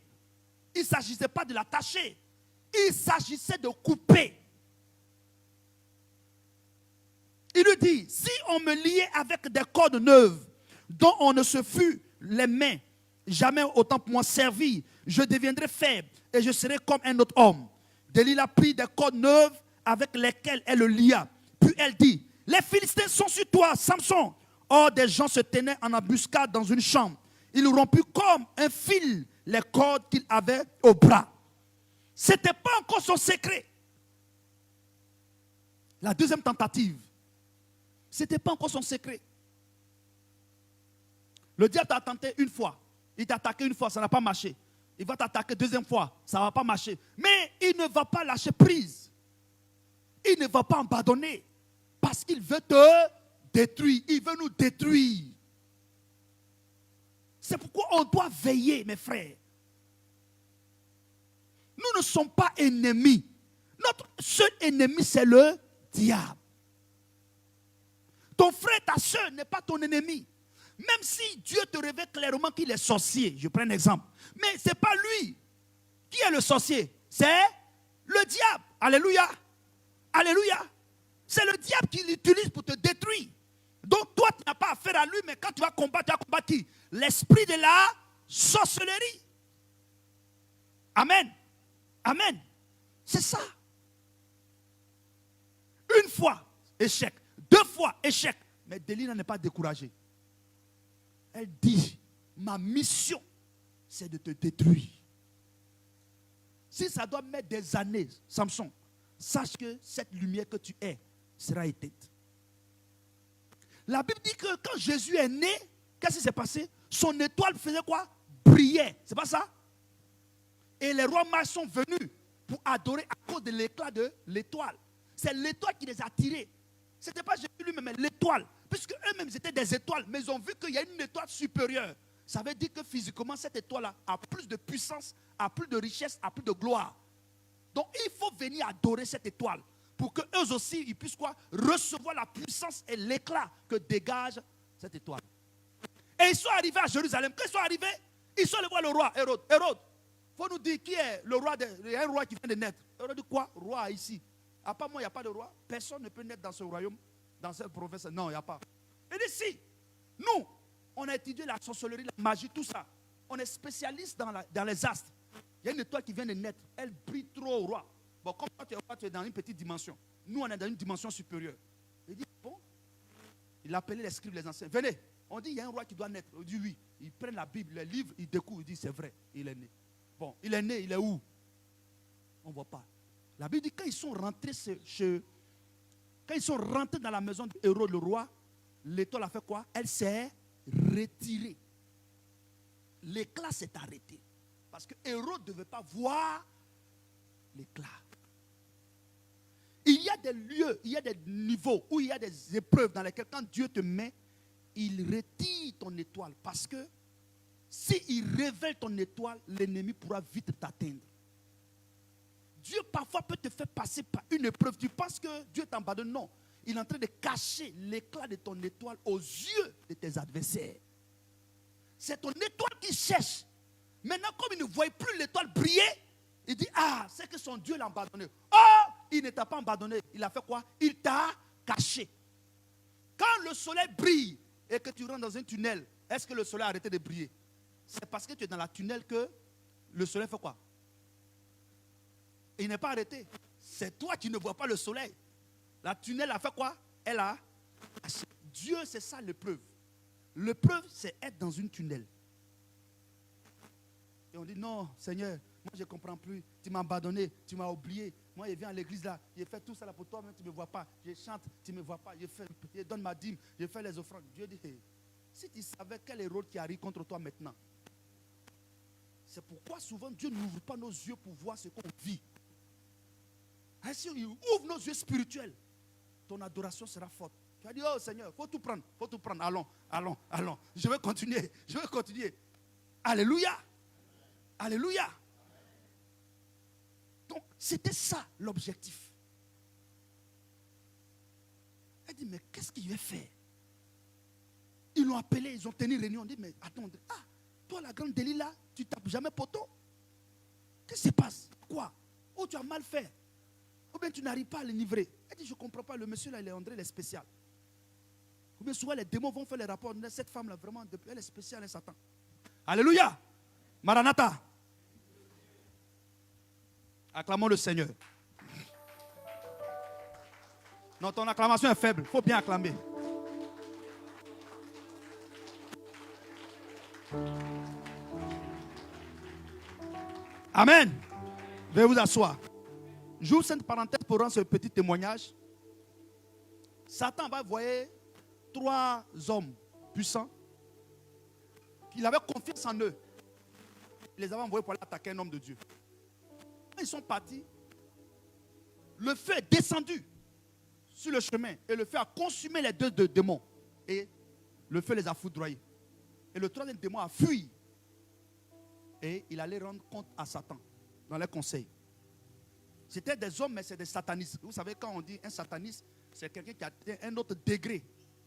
Il ne s'agissait pas de l'attacher. Il s'agissait de couper. Il lui dit, si on me liait avec des cordes neuves, dont on ne se fût les mains, jamais autant pour moi servir, je deviendrai faible et je serai comme un autre homme. Delilah prit des cordes neuves avec lesquelles elle le lia. Puis elle dit, les Philistins sont sur toi, Samson. Or, des gens se tenaient en embuscade dans une chambre. Il rompit comme un fil les cordes qu'il avait au bras. Ce n'était pas encore son secret. La deuxième tentative, ce n'était pas encore son secret. Le diable t'a tenté une fois. Il t'a attaqué une fois, ça n'a pas marché. Il va t'attaquer deuxième fois, ça ne va pas marcher. Mais il ne va pas lâcher prise. Il ne va pas abandonner. Parce qu'il veut te détruire. Il veut nous détruire. C'est pourquoi on doit veiller, mes frères. Nous ne sommes pas ennemis. Notre seul ennemi, c'est le diable. Ton frère, ta soeur n'est pas ton ennemi. Même si Dieu te révèle clairement qu'il est sorcier, je prends un exemple. Mais ce n'est pas lui qui est le sorcier, c'est le diable. Alléluia. Alléluia. C'est le diable qui l'utilise pour te détruire. Donc toi, tu n'as pas affaire à lui, mais quand tu vas combattre, tu vas combattre qui? L'esprit de la sorcellerie. Amen. Amen. C'est ça. Une fois, échec. 2 fois, échec. Mais Delilah n'est pas découragée. Elle dit, ma mission, c'est de te détruire. Si ça doit mettre des années, Samson, sache que cette lumière que tu es sera éteinte. La Bible dit que quand Jésus est né, qu'est-ce qui s'est passé? Son étoile faisait quoi? Brillait. C'est pas ça? Et les rois mages sont venus pour adorer à cause de l'éclat de l'étoile. C'est l'étoile qui les a attirés. Ce n'était pas Jésus lui-même, mais l'étoile. Puisque eux-mêmes étaient des étoiles, mais ils ont vu qu'il y a une étoile supérieure. Ça veut dire que physiquement, cette étoile-là a plus de puissance, a plus de richesse, a plus de gloire. Donc il faut venir adorer cette étoile pour qu'eux aussi, ils puissent quoi? Recevoir la puissance et l'éclat que dégage cette étoile. Et ils sont arrivés à Jérusalem. Quand ils sont arrivés, ils sont allés voir le roi Hérode. Hérode, il faut nous dire qui est le roi. Il y a un roi qui vient de naître. Hérode dit quoi? Roi ici. À part moi, il n'y a pas de roi. Personne ne peut naître dans ce royaume, dans cette province. Non, il n'y a pas. Il dit si. Nous, on a étudié la sorcellerie, la magie, tout ça. On est spécialiste dans les astres. Il y a une étoile qui vient de naître. Elle brille trop au roi. Bon, comme toi, tu es dans une petite dimension. Nous, on est dans une dimension supérieure. Il dit, bon. Il appelait les scribes, les anciens. Venez. On dit, il y a un roi qui doit naître. On dit oui. Ils prennent la Bible, le livre, ils découvrent. Ils disent, c'est vrai, il est né. Bon, il est né, il est où? On ne voit pas. La Bible dit, quand ils sont rentrés dans la maison de Hérode le roi, l'étoile a fait quoi? Elle s'est retirée. L'éclat s'est arrêté. Parce que Hérode ne devait pas voir l'éclat. Il y a des lieux, il y a des niveaux où il y a des épreuves dans lesquelles quand Dieu te met, il retire ton étoile. Parce que s'il révèle ton étoile, l'ennemi pourra vite t'atteindre. Dieu parfois peut te faire passer par une épreuve. Tu penses que Dieu t'abandonne. Non. Il est en train de cacher l'éclat de ton étoile aux yeux de tes adversaires. C'est ton étoile qui cherche. Maintenant, comme il ne voit plus l'étoile briller, il dit, ah, c'est que son Dieu l'a abandonné. Oh, il ne t'a pas abandonné. Il a fait quoi? Il t'a caché. Quand le soleil brille et que tu rentres dans un tunnel, est-ce que le soleil a arrêté de briller? C'est parce que tu es dans la tunnel que le soleil fait quoi? Il n'est pas arrêté. C'est toi qui ne vois pas le soleil. La tunnel a fait quoi? Elle a caché. Dieu, c'est ça l'épreuve. L'épreuve, c'est être dans une tunnel. Et on dit, non, Seigneur, moi je ne comprends plus. Tu m'as abandonné, tu m'as oublié. Moi, je viens à l'église là, je fais tout ça là pour toi, mais tu ne me vois pas. Je chante, tu ne me vois pas. Je donne ma dîme, je fais les offrandes. Dieu dit, hey, si tu savais quel est le rôle qui arrive contre toi maintenant, c'est pourquoi souvent Dieu n'ouvre pas nos yeux pour voir ce qu'on vit. Ainsi, il ouvre nos yeux spirituels. Ton adoration sera forte. Tu vas dire, oh Seigneur, il faut tout prendre. Allons. Je vais continuer. Alléluia. Alléluia. Donc, c'était ça l'objectif. Elle dit, mais qu'est-ce qu'il va faire? Ils l'ont appelé, ils ont tenu une réunion. On dit, mais attends, toi la grande Delilah, tu tapes jamais poteau? Qu'est-ce qui se passe? Quoi? Oh, tu as mal fait. Ou bien tu n'arrives pas à l'enivrer. Elle dit, je ne comprends pas, le monsieur là, il est André, il est spécial. Ou bien souvent les démons vont faire les rapports. Cette femme là, vraiment, elle est spéciale, elle est Satan. Alléluia. Maranatha. Acclamons le Seigneur. Non, ton acclamation est faible. Il faut bien acclamer. Amen. Veuillez vous asseoir. J'ouvre cette parenthèse pour rendre ce petit témoignage. Satan va envoyer 3 hommes puissants qu'il avait confiance en eux. Il les avait envoyés pour aller attaquer un homme de Dieu. Quand ils sont partis, le feu est descendu sur le chemin et le feu a consumé les 2 démons. Et le feu les a foudroyés. Et le 3e démon a fui. Et il allait rendre compte à Satan dans les conseils. C'était des hommes, mais c'est des satanistes. Vous savez, quand on dit un sataniste, c'est quelqu'un qui a atteint un autre degré.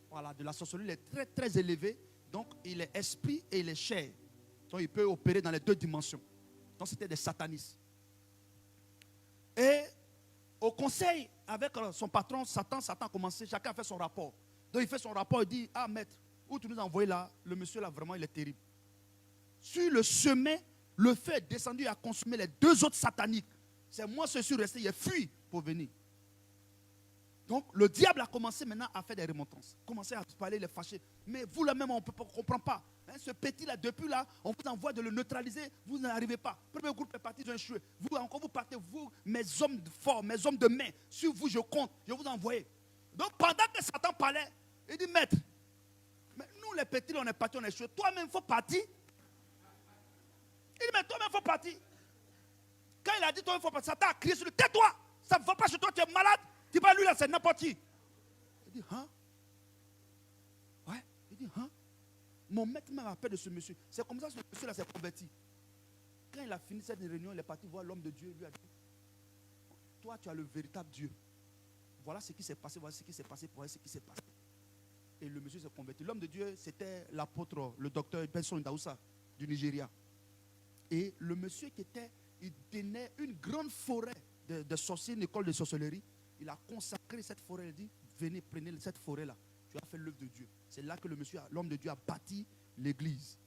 Voilà, de la sorcellerie, il est très, très élevé. Donc, il est esprit et il est chair. Donc, il peut opérer dans les 2 dimensions. Donc, c'était des satanistes. Et au conseil, avec son patron, Satan a commencé, chacun a fait son rapport. Donc, il fait son rapport, il dit, ah, maître, où tu nous as envoyé là, le monsieur là, vraiment, il est terrible. Sur le chemin, le feu est descendu et a consumé les 2 autres sataniques. C'est moi, je suis resté, il est fui pour venir. Donc, le diable a commencé maintenant à faire des remontrances. Commencé à parler, les fâcher. Mais vous, là même, on ne comprend pas. Hein, ce petit-là, depuis là, on vous envoie de le neutraliser, vous n'arrivez pas. Le premier groupe est parti, ils ont échoué. Vous, encore, vous partez, vous, mes hommes forts, mes hommes de main. Sur vous, je compte, je vous envoie. Donc, pendant que Satan parlait, il dit, maître, mais nous, les petits, on est partis, on est échoué. Toi-même, il faut partir. Il dit, mais toi-même, il faut partir. Quand il a dit, toi, il faut partir, Satan a crié sur lui, tais-toi, ça ne va pas chez toi, tu es malade. Tu vas lui là, c'est n'importe qui. Il dit, hein? Ouais, il dit, hein? Mon maître m'a rappelé de ce monsieur. C'est comme ça que ce monsieur-là s'est converti. Quand il a fini cette réunion, il est parti voir l'homme de Dieu. Il lui a dit, toi, tu as le véritable Dieu. Voilà ce qui s'est passé, voilà ce qui s'est passé, voilà ce qui s'est passé. Et le monsieur s'est converti. L'homme de Dieu, c'était l'apôtre, le docteur Benson Daoussa du Nigeria. Et le monsieur qui était, il tenait une grande forêt de sorciers, une école de sorcellerie. Il a consacré cette forêt. Il a dit, venez, prenez cette forêt-là. Tu as fait l'œuvre de Dieu. C'est là que l'homme de Dieu a bâti l'église.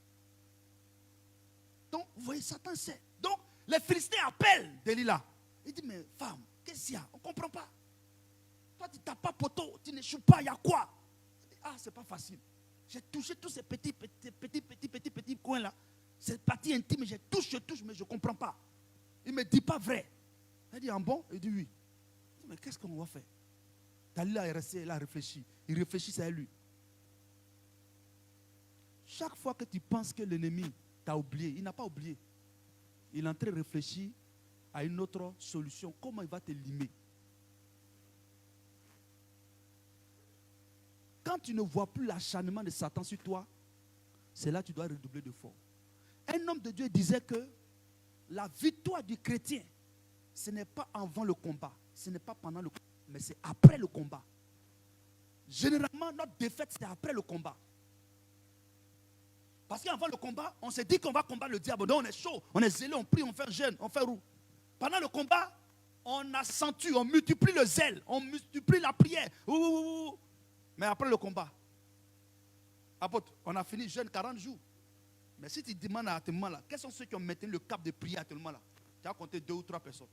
Donc, vous voyez, Satan sait. Donc, les Philistins appellent Delilah. Il dit, mais femme, qu'est-ce qu'il y a? On ne comprend pas. Toi, tu n'as pas poteau, tu n'échoues pas, il y a quoi? Il dit, ah, c'est pas facile. J'ai touché tous ces petits coins-là. Ces parties intimes, je touche, mais je ne comprends pas. Il ne me dit pas vrai. Il dit, ah bon? Il dit, oui. Mais qu'est-ce qu'on va faire? Dalila est resté, il a réfléchi. Il réfléchit à lui. Chaque fois que tu penses que l'ennemi t'a oublié, il n'a pas oublié. Il est en train de réfléchir à une autre solution. Comment il va te limer? Quand tu ne vois plus l'acharnement de Satan sur toi, c'est là que tu dois redoubler de force. Un homme de Dieu disait que la victoire du chrétien, ce n'est pas avant le combat, ce n'est pas pendant le combat, mais c'est après le combat. Généralement, notre défaite, c'est après le combat. Parce qu'avant le combat, on s'est dit qu'on va combattre le diable. Donc on est chaud, on est zélé, on prie, on fait un jeûne, on fait roue. Pendant le combat, on accentue, on multiplie le zèle, on multiplie la prière. Mais après le combat, apôtre, on a fini jeûne 40 jours. Mais si tu demandes à actuellement là, quels sont ceux qui ont maintenu le cap de prière actuellement là? Tu as compté 2 ou 3 personnes.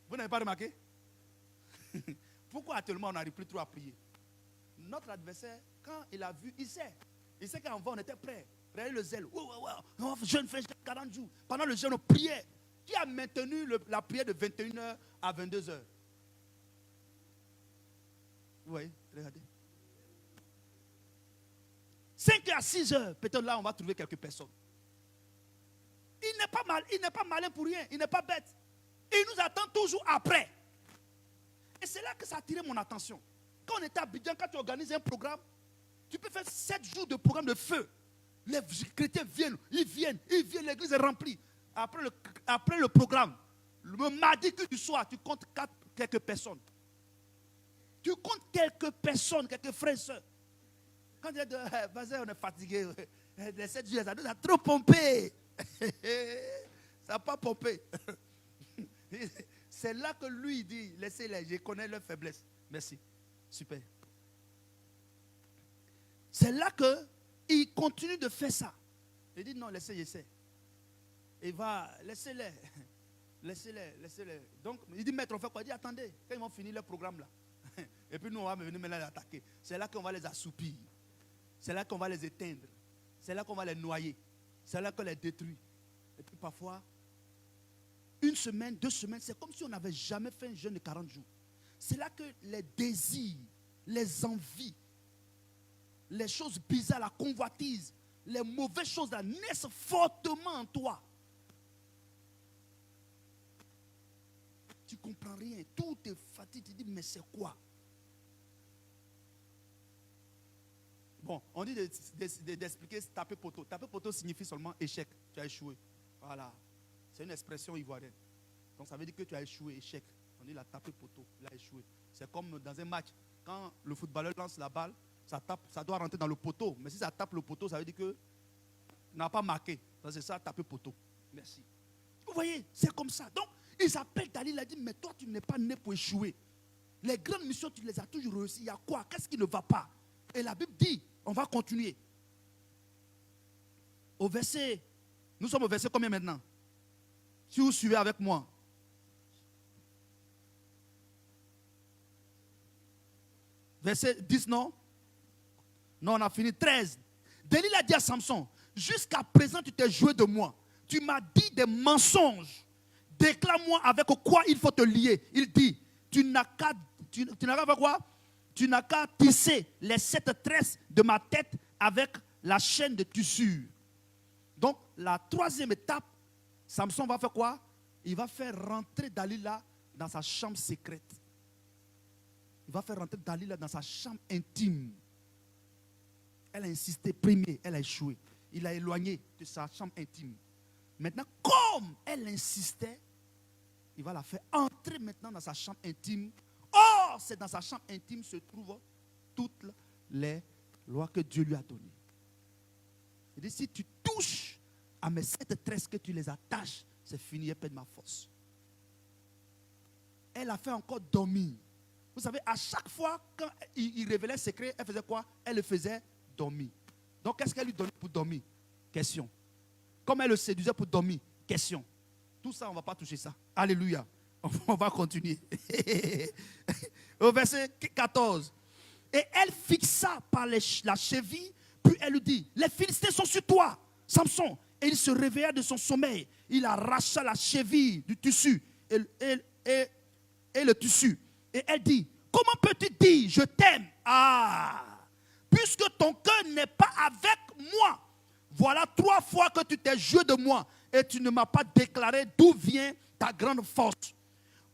Vous n'avez pas remarqué? Pourquoi actuellement on n'arrive plus trop à prier? Notre adversaire, quand il a vu, il sait qu'en bas on était prêt. Regardez le zèle. Jeûne fait 40 jours. Pendant le jeûne, on priait. Qui a maintenu la prière de 21h à 22h? Vous voyez, regardez. 5h à 6h, peut-être là, on va trouver quelques personnes. Il n'est pas malin pour rien, il n'est pas bête. Il nous attend toujours après. Et c'est là que ça a attiré mon attention. Quand on était à Abidjan, quand tu organises un programme, tu peux faire 7 jours de programme de feu. Les chrétiens viennent, l'église est remplie. Après le programme, le mardi du soir, tu comptes quelques personnes. Tu comptes quelques personnes, quelques frères et soeurs. Quand tu dis, vas-y, on est fatigué. Les 7 jours, ça nous a trop pompé. Ça n'a pas pompé. C'est là que lui dit, laissez-les, je connais leur faiblesse. Merci. Super. C'est là qu'il continue de faire ça. Il dit non, laissez. Il va, laissez-les. Laissez-les. Donc, il dit, maître, on fait quoi? Il dit, attendez, quand ils vont finir le programme là. Et puis nous, on va venir maintenant les attaquer. C'est là qu'on va les assoupir. C'est là qu'on va les éteindre. C'est là qu'on va les noyer. C'est là qu'on les détruit. Et puis parfois, 1 semaine, 2 semaines, c'est comme si on n'avait jamais fait un jeûne de 40 jours. C'est là que les désirs, les envies, les choses bizarres, la convoitise, les mauvaises choses là, naissent fortement en toi. Tu ne comprends rien, tout est fatigué, tu dis mais c'est quoi? Bon, on dit d'expliquer taper poteau. Taper poteau signifie seulement échec, tu as échoué. Voilà, c'est une expression ivoirienne. Donc ça veut dire que tu as échoué, échec. On dit la taper poteau, il a échoué. C'est comme dans un match, quand le footballeur lance la balle, ça doit rentrer dans le poteau. Mais si ça tape le poteau, ça veut dire que n'a pas marqué. C'est ça, taper poteau. Merci. Vous voyez, c'est comme ça. Donc, il s'appelle Dalila, il a dit, mais toi, tu n'es pas né pour échouer. Les grandes missions, tu les as toujours réussies. Il y a quoi? Qu'est-ce qui ne va pas? Et la Bible dit, on va continuer. Au verset, nous sommes au verset combien maintenant? Si vous suivez avec moi. Verset 10, non? Non, on a fini. 13. Dalila dit à Samson, jusqu'à présent, tu t'es joué de moi. Tu m'as dit des mensonges. Déclare-moi avec quoi il faut te lier. Il dit, tu n'as qu'à faire quoi? Tu n'as qu'à tisser les 7 tresses de ma tête avec la chaîne de tissu. Donc, la 3e étape, Samson va faire quoi? Il va faire rentrer Dalila dans sa chambre secrète. Il va faire rentrer Dalila dans sa chambre intime. Elle a insisté, premier, elle a échoué. Il a éloigné de sa chambre intime. Maintenant, comme elle insistait, il va la faire entrer maintenant dans sa chambre intime. Or, c'est dans sa chambre intime se trouvent toutes les lois que Dieu lui a données. Il dit, si tu touches à mes 7 tresses, que tu les attaches, c'est fini, elle perd ma force. Elle a fait encore dormir. Vous savez, à chaque fois, quand il révélait ses secrets, elle faisait quoi? Elle le faisait dormir. Donc, qu'est-ce qu'elle lui donnait pour dormir? Question. Comme elle le séduisait pour dormir? Question. Tout ça, on ne va pas toucher ça. Alléluia. On va continuer. Au verset 14. Et elle fixa par la cheville, puis elle lui dit, les Philistins sont sur toi, Samson. Et il se réveilla de son sommeil. Il arracha la cheville du tissu et le tissu. Et elle dit, comment peux-tu dire, je t'aime? Ah, puisque ton cœur n'est pas avec moi. Voilà 3 fois que tu t'es joué de moi et tu ne m'as pas déclaré d'où vient ta grande force.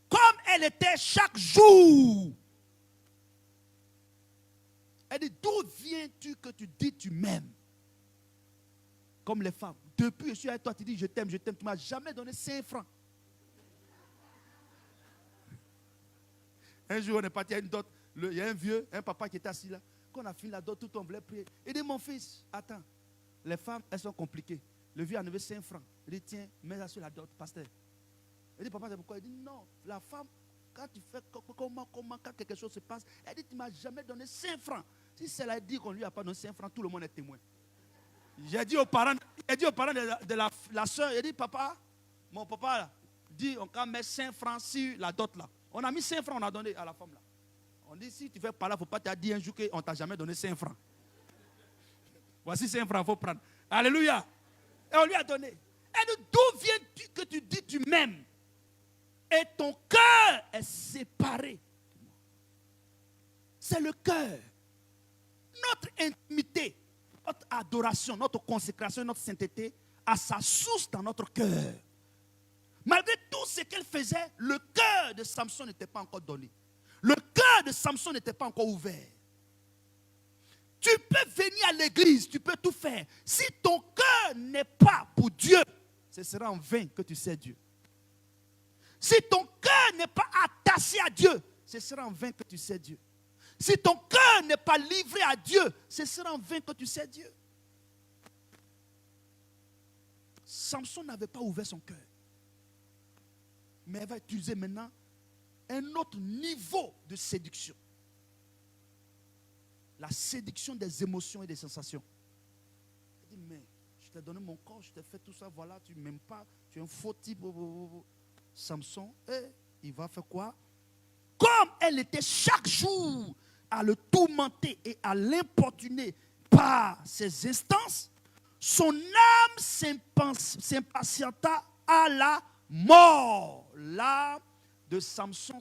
Comme elle était chaque jour. Elle dit, d'où viens-tu que tu dis tu m'aimes? Comme les femmes. Depuis que je suis avec toi, tu dis je t'aime, tu ne m'as jamais donné 5 francs. Un jour, on est parti à une dot. Il y a un vieux, un papa qui était assis là. Quand on a fini la dot, tout on voulait prier. Il dit, mon fils, attends. Les femmes, elles sont compliquées. Le vieux a enlevé 5 francs. Il dit, tiens, mets-la sur la dot, pasteur. Il dit, papa, c'est pourquoi? Il dit, non, la femme, quand tu fais quand quelque chose se passe, elle dit, tu ne m'as jamais donné 5 francs. Si celle a dit qu'on ne lui a pas donné 5 francs, tout le monde est témoin. J'ai dit aux parents, de la soeur, il dit, papa, mon papa là, dit, on peut mettre 5 francs sur la dot là. On a mis 5 francs, on a donné à la femme là. On dit, si tu fais par là, il ne faut pas te dire un jour qu'on ne t'a jamais donné 5 francs. Voici 5 francs, il faut prendre. Alléluia. Et on lui a donné. Et d'où viens-tu que tu dis tu m'aimes et ton cœur est séparé, c'est le cœur. Notre intimité, notre adoration, notre consécration, notre sainteté a sa source dans notre cœur. Malgré tout ce qu'elle faisait, le cœur de Samson n'était pas encore donné. Le cœur de Samson n'était pas encore ouvert. Tu peux venir à l'église, tu peux tout faire. Si ton cœur n'est pas pour Dieu, ce sera en vain que tu sais Dieu. Si ton cœur n'est pas attaché à Dieu, ce sera en vain que tu sais Dieu. Si ton cœur n'est pas livré à Dieu, ce sera en vain que tu sais Dieu. Samson n'avait pas ouvert son cœur. Mais elle va utiliser maintenant un autre niveau de séduction. La séduction des émotions et des sensations. Elle dit, mais je t'ai donné mon corps, je t'ai fait tout ça, voilà, tu ne m'aimes pas, tu es un faux type. Samson, il va faire quoi? Comme elle était chaque jour à le tourmenter et à l'importuner par ses instances, son âme s'impatienta à la mort. L'âme de Samson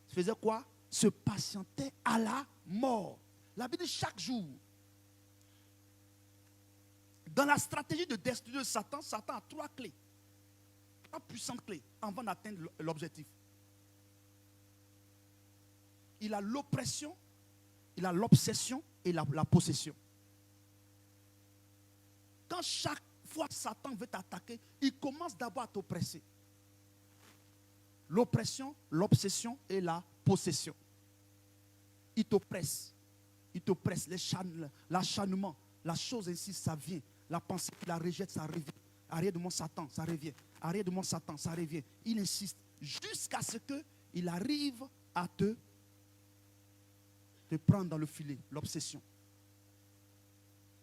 faisait quoi? Se patientait à la mort. La Bible dit chaque jour. Dans la stratégie de destruction de Satan, Satan a 3 clés. 3 puissantes clés avant d'atteindre l'objectif. Il a l'oppression, il a l'obsession et la possession. Quand chaque fois Satan veut t'attaquer, il commence d'abord à t'oppresser. L'oppression, l'obsession et la possession. Il t'oppresse. Il t'oppresse. L'acharnement, la chose ainsi, ça vient. La pensée qu'il la rejette, ça revient. Arrête de mon Satan, ça revient. Arrête de mon Satan, ça revient. Il insiste jusqu'à ce qu'il arrive à te prendre dans le filet, l'obsession.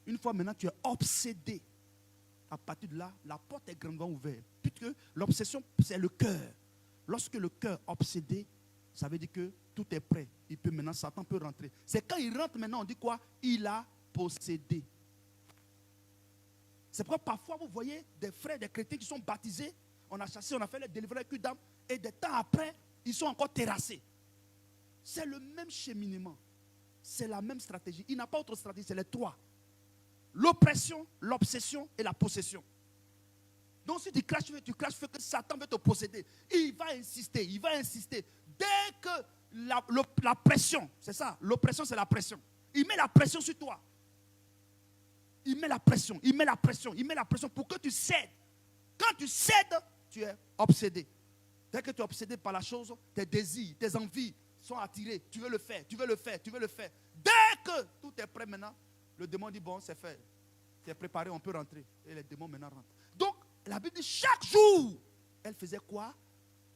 Une fois maintenant, tu es obsédé. À partir de là, la porte est grandement ouverte. Puisque l'obsession, c'est le cœur. Lorsque le cœur est obsédé, ça veut dire que tout est prêt. Satan peut rentrer. C'est quand il rentre maintenant, on dit quoi? Il a possédé. C'est pourquoi parfois vous voyez des frères, des chrétiens qui sont baptisés, on a chassé, on a fait les délivrer avec d'âme, et des temps après, ils sont encore terrassés. C'est le même cheminement. C'est la même stratégie. Il n'a pas autre stratégie, c'est les 3. L'oppression, l'obsession et la possession. Donc si tu craches, tu fais que Satan veut te posséder. Il va insister, il va insister. Dès que la pression, c'est ça, l'oppression c'est la pression. Il met la pression sur toi. Il met la pression, il met la pression, il met la pression pour que tu cèdes. Quand tu cèdes, tu es obsédé. Dès que tu es obsédé par la chose, tes désirs, tes envies sont attirés. Tu veux le faire, tu veux le faire, tu veux le faire. Dès que tout est prêt maintenant, le démon dit bon, c'est fait. Tu es préparé, on peut rentrer. Et les démons maintenant rentrent. Donc, la Bible dit chaque jour, elle faisait quoi?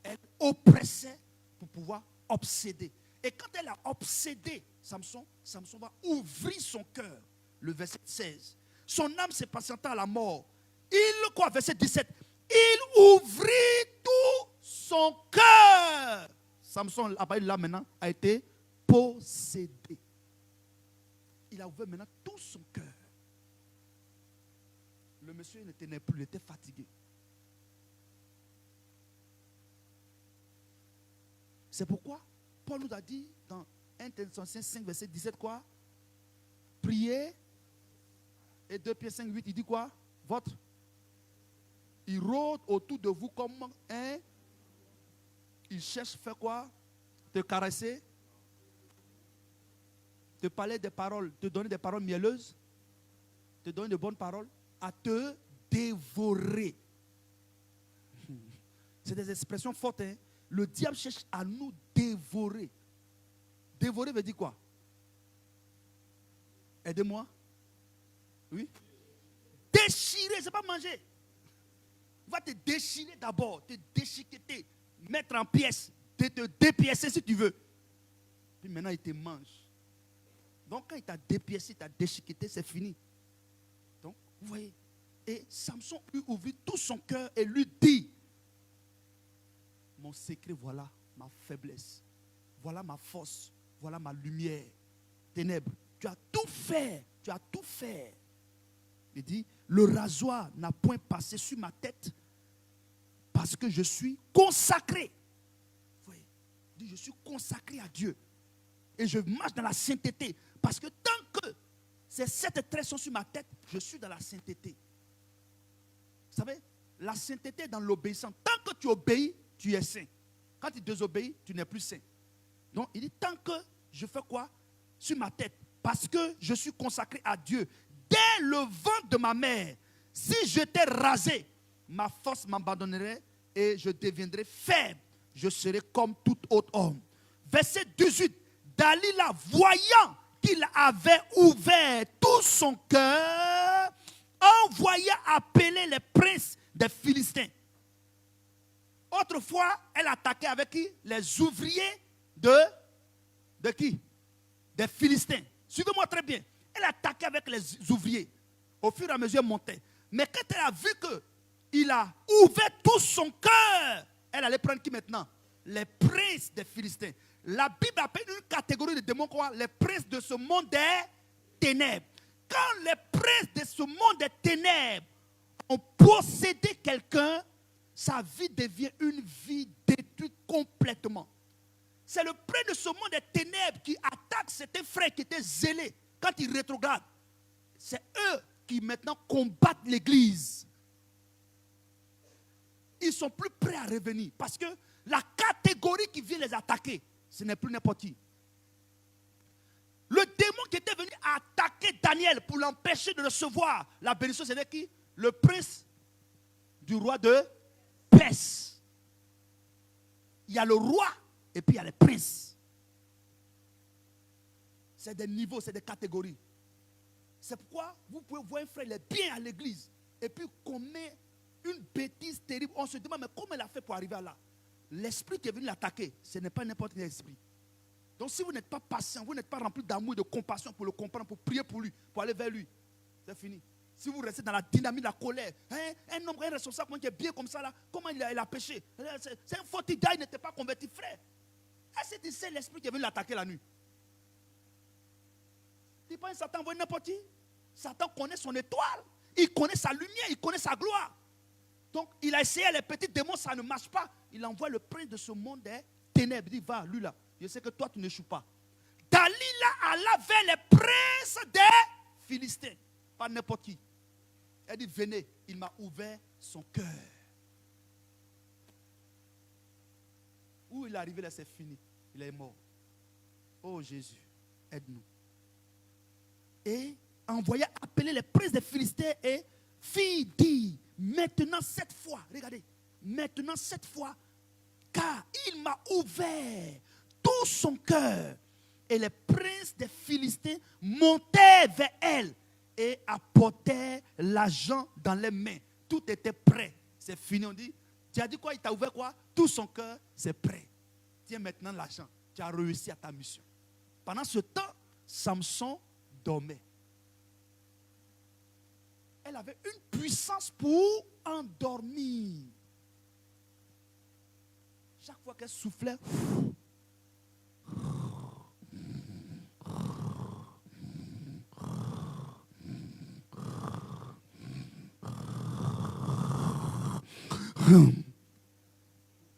Elle oppressait pour pouvoir obséder. Et quand elle a obsédé Samson va ouvrir son cœur. Le verset 16. Son âme s'est patienta à la mort. Verset 17. Il ouvrit tout son cœur. Samson, là maintenant, a été possédé. Il a ouvert maintenant tout son cœur. Le monsieur ne tenait plus, il était fatigué. C'est pourquoi Paul nous a dit dans 1 Thessaloniciens 5, verset 17 quoi? Priez. Et 2 Pierre 5, 8, il dit quoi? Il rôde autour de vous comme un. Il cherche faire quoi? Te caresser. Te parler des paroles, te donner des paroles mielleuses. Te donner de bonnes paroles. À te dévorer. C'est des expressions fortes. Hein? Le diable cherche à nous dévorer. Dévorer veut dire quoi? Aidez-moi. Oui. Déchirer, c'est pas manger. Il va te déchirer d'abord, te déchiqueter, mettre en pièces, te dépiécer si tu veux. Puis maintenant, il te mange. Donc, quand il t'a dépiécé, il t'a déchiqueté, c'est fini. Donc, vous voyez. Et Samson lui ouvrit tout son cœur et lui dit: mon secret, voilà ma faiblesse. Voilà ma force. Voilà ma lumière. Ténèbres. Tu as tout fait. Tu as tout fait. Il dit: le rasoir n'a point passé sur ma tête parce que je suis consacré. Vous voyez, il dit, je suis consacré à Dieu. Et je marche dans la sainteté. Parce que tant que ces 7 traits sont sur ma tête, je suis dans la sainteté. Vous savez, la sainteté est dans l'obéissance. Tant que tu obéis, tu es saint. Quand tu désobéis, tu n'es plus saint. Donc, il dit, tant que je fais quoi? Sur ma tête. Parce que je suis consacré à Dieu. Dès le ventre de ma mère, si j'étais rasé, ma force m'abandonnerait et je deviendrais faible. Je serais comme tout autre homme. Verset 18. Dalila, voyant qu'il avait ouvert tout son cœur, envoya appeler les princes des Philistins. Autrefois, elle attaquait avec qui? Les ouvriers de qui? Des Philistins. Suivez-moi très bien. Elle attaquait avec les ouvriers. Au fur et à mesure, elle montait. Mais quand elle a vu qu'il a ouvert tout son cœur, elle allait prendre qui maintenant? Les princes des Philistins. La Bible appelle une catégorie de démons quoi? Les princes de ce monde des ténèbres. Quand les princes de ce monde des ténèbres ont possédé quelqu'un, sa vie devient une vie détruite complètement. C'est le prince de ce monde des ténèbres qui attaque certains frères qui étaient zélés quand ils rétrogradent. C'est eux qui maintenant combattent l'église. Ils ne sont plus prêts à revenir parce que la catégorie qui vient les attaquer, ce n'est plus n'importe qui. Le démon qui était venu attaquer Daniel pour l'empêcher de recevoir la bénédiction, c'était qui? Le prince du roi de Perse. Il y a le roi et puis il y a les princes. C'est des niveaux, c'est des catégories. C'est pourquoi vous pouvez voir un frère, il est bien à l'église et puis commet une bêtise terrible. On se demande, mais comment il a fait pour arriver à là? L'esprit qui est venu l'attaquer, ce n'est pas n'importe quel esprit. Donc si vous n'êtes pas patient, vous n'êtes pas rempli d'amour et de compassion pour le comprendre, pour prier pour lui, pour aller vers lui, c'est fini. Si vous restez dans la dynamique de la colère, un homme, un responsable qui est bien comme ça, là, comment il a péché? C'est un faux gars, il n'était pas converti, frère. Est-ce que c'est l'esprit qui est venu l'attaquer la nuit? Tu penses que Satan envoie n'importe qui? Satan connaît son étoile, il connaît sa lumière, il connaît sa gloire. Donc il a essayé les petits démons, ça ne marche pas. Il envoie le prince de ce monde des ténèbres. Il dit, va, lui là, je sais que toi tu n'échoues pas. Dalila alla vers les princes des Philistins. Pas n'importe qui. Elle dit, venez, il m'a ouvert son cœur. Où il est arrivé là, c'est fini. Il est mort. Oh Jésus, aide-nous. Et envoya appeler les princes des Philistins et fit dire, maintenant cette fois, regardez, maintenant cette fois, car il m'a ouvert tout son cœur. Et les princes des Philistins montaient vers elle et apportèrent l'argent dans les mains. Tout était prêt. C'est fini, on dit. Tu as dit quoi? Il t'a ouvert quoi? Tout son cœur, c'est prêt. Tiens maintenant l'argent. Tu as réussi à ta mission. Pendant ce temps, Samson dormait. Elle avait une puissance pour endormir. Chaque fois qu'elle soufflait,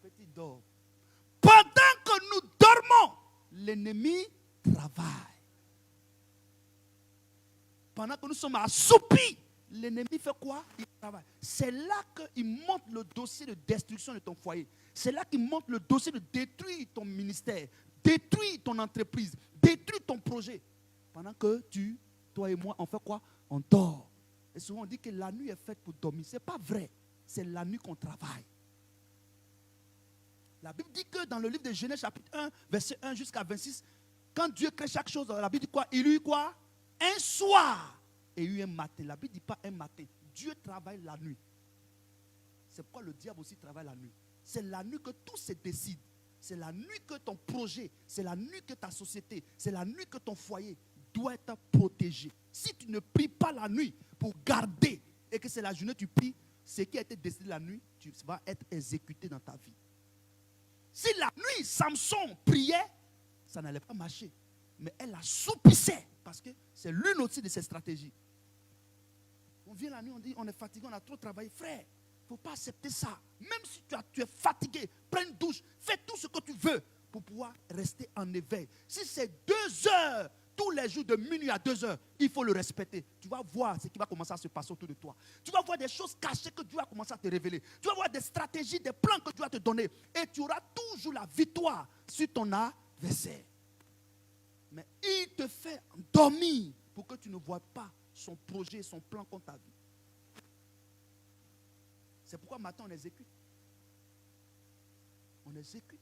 petit dort. Pendant que nous dormons, l'ennemi travaille. Pendant que nous sommes assoupis, l'ennemi fait quoi? Il travaille. C'est là qu'il monte le dossier de destruction de ton foyer. C'est là qu'il monte le dossier de détruire ton ministère, détruire ton entreprise, détruire ton projet. Pendant que toi et moi, on fait quoi? On dort. Et souvent on dit que la nuit est faite pour dormir. Ce n'est pas vrai. C'est la nuit qu'on travaille. La Bible dit que dans le livre de Genèse chapitre 1, verset 1 jusqu'à 26, quand Dieu crée chaque chose, la Bible dit quoi? Il eut quoi? Un soir et eu un matin. La Bible ne dit pas un matin. Dieu travaille la nuit. C'est pourquoi le diable aussi travaille la nuit. C'est la nuit que tout se décide. C'est la nuit que ton projet, c'est la nuit que ta société, c'est la nuit que ton foyer doit être protégé. Si tu ne pries pas la nuit pour garder et que c'est la journée que tu pries, ce qui a été décidé la nuit, tu vas être exécuté dans ta vie. Si la nuit, Samson priait, ça n'allait pas marcher. Mais elle assoupissait parce que c'est l'une aussi de ses stratégies. On vient la nuit, on dit on est fatigué, on a trop travaillé. Frère, il faut pas accepter ça. Même si tu es fatigué, prends une douche, fais tout ce que tu veux pour pouvoir rester en éveil. Si c'est 2 heures, tous les jours de minuit à 2 heures, il faut le respecter. Tu vas voir ce qui va commencer à se passer autour de toi. Tu vas voir des choses cachées que Dieu va commencer à te révéler. Tu vas voir des stratégies, des plans que Dieu va te donner. Et tu auras toujours la victoire sur ton adversaire. Mais il te fait dormir pour que tu ne vois pas son projet, son plan contre ta vie. C'est pourquoi maintenant on exécute. On exécute.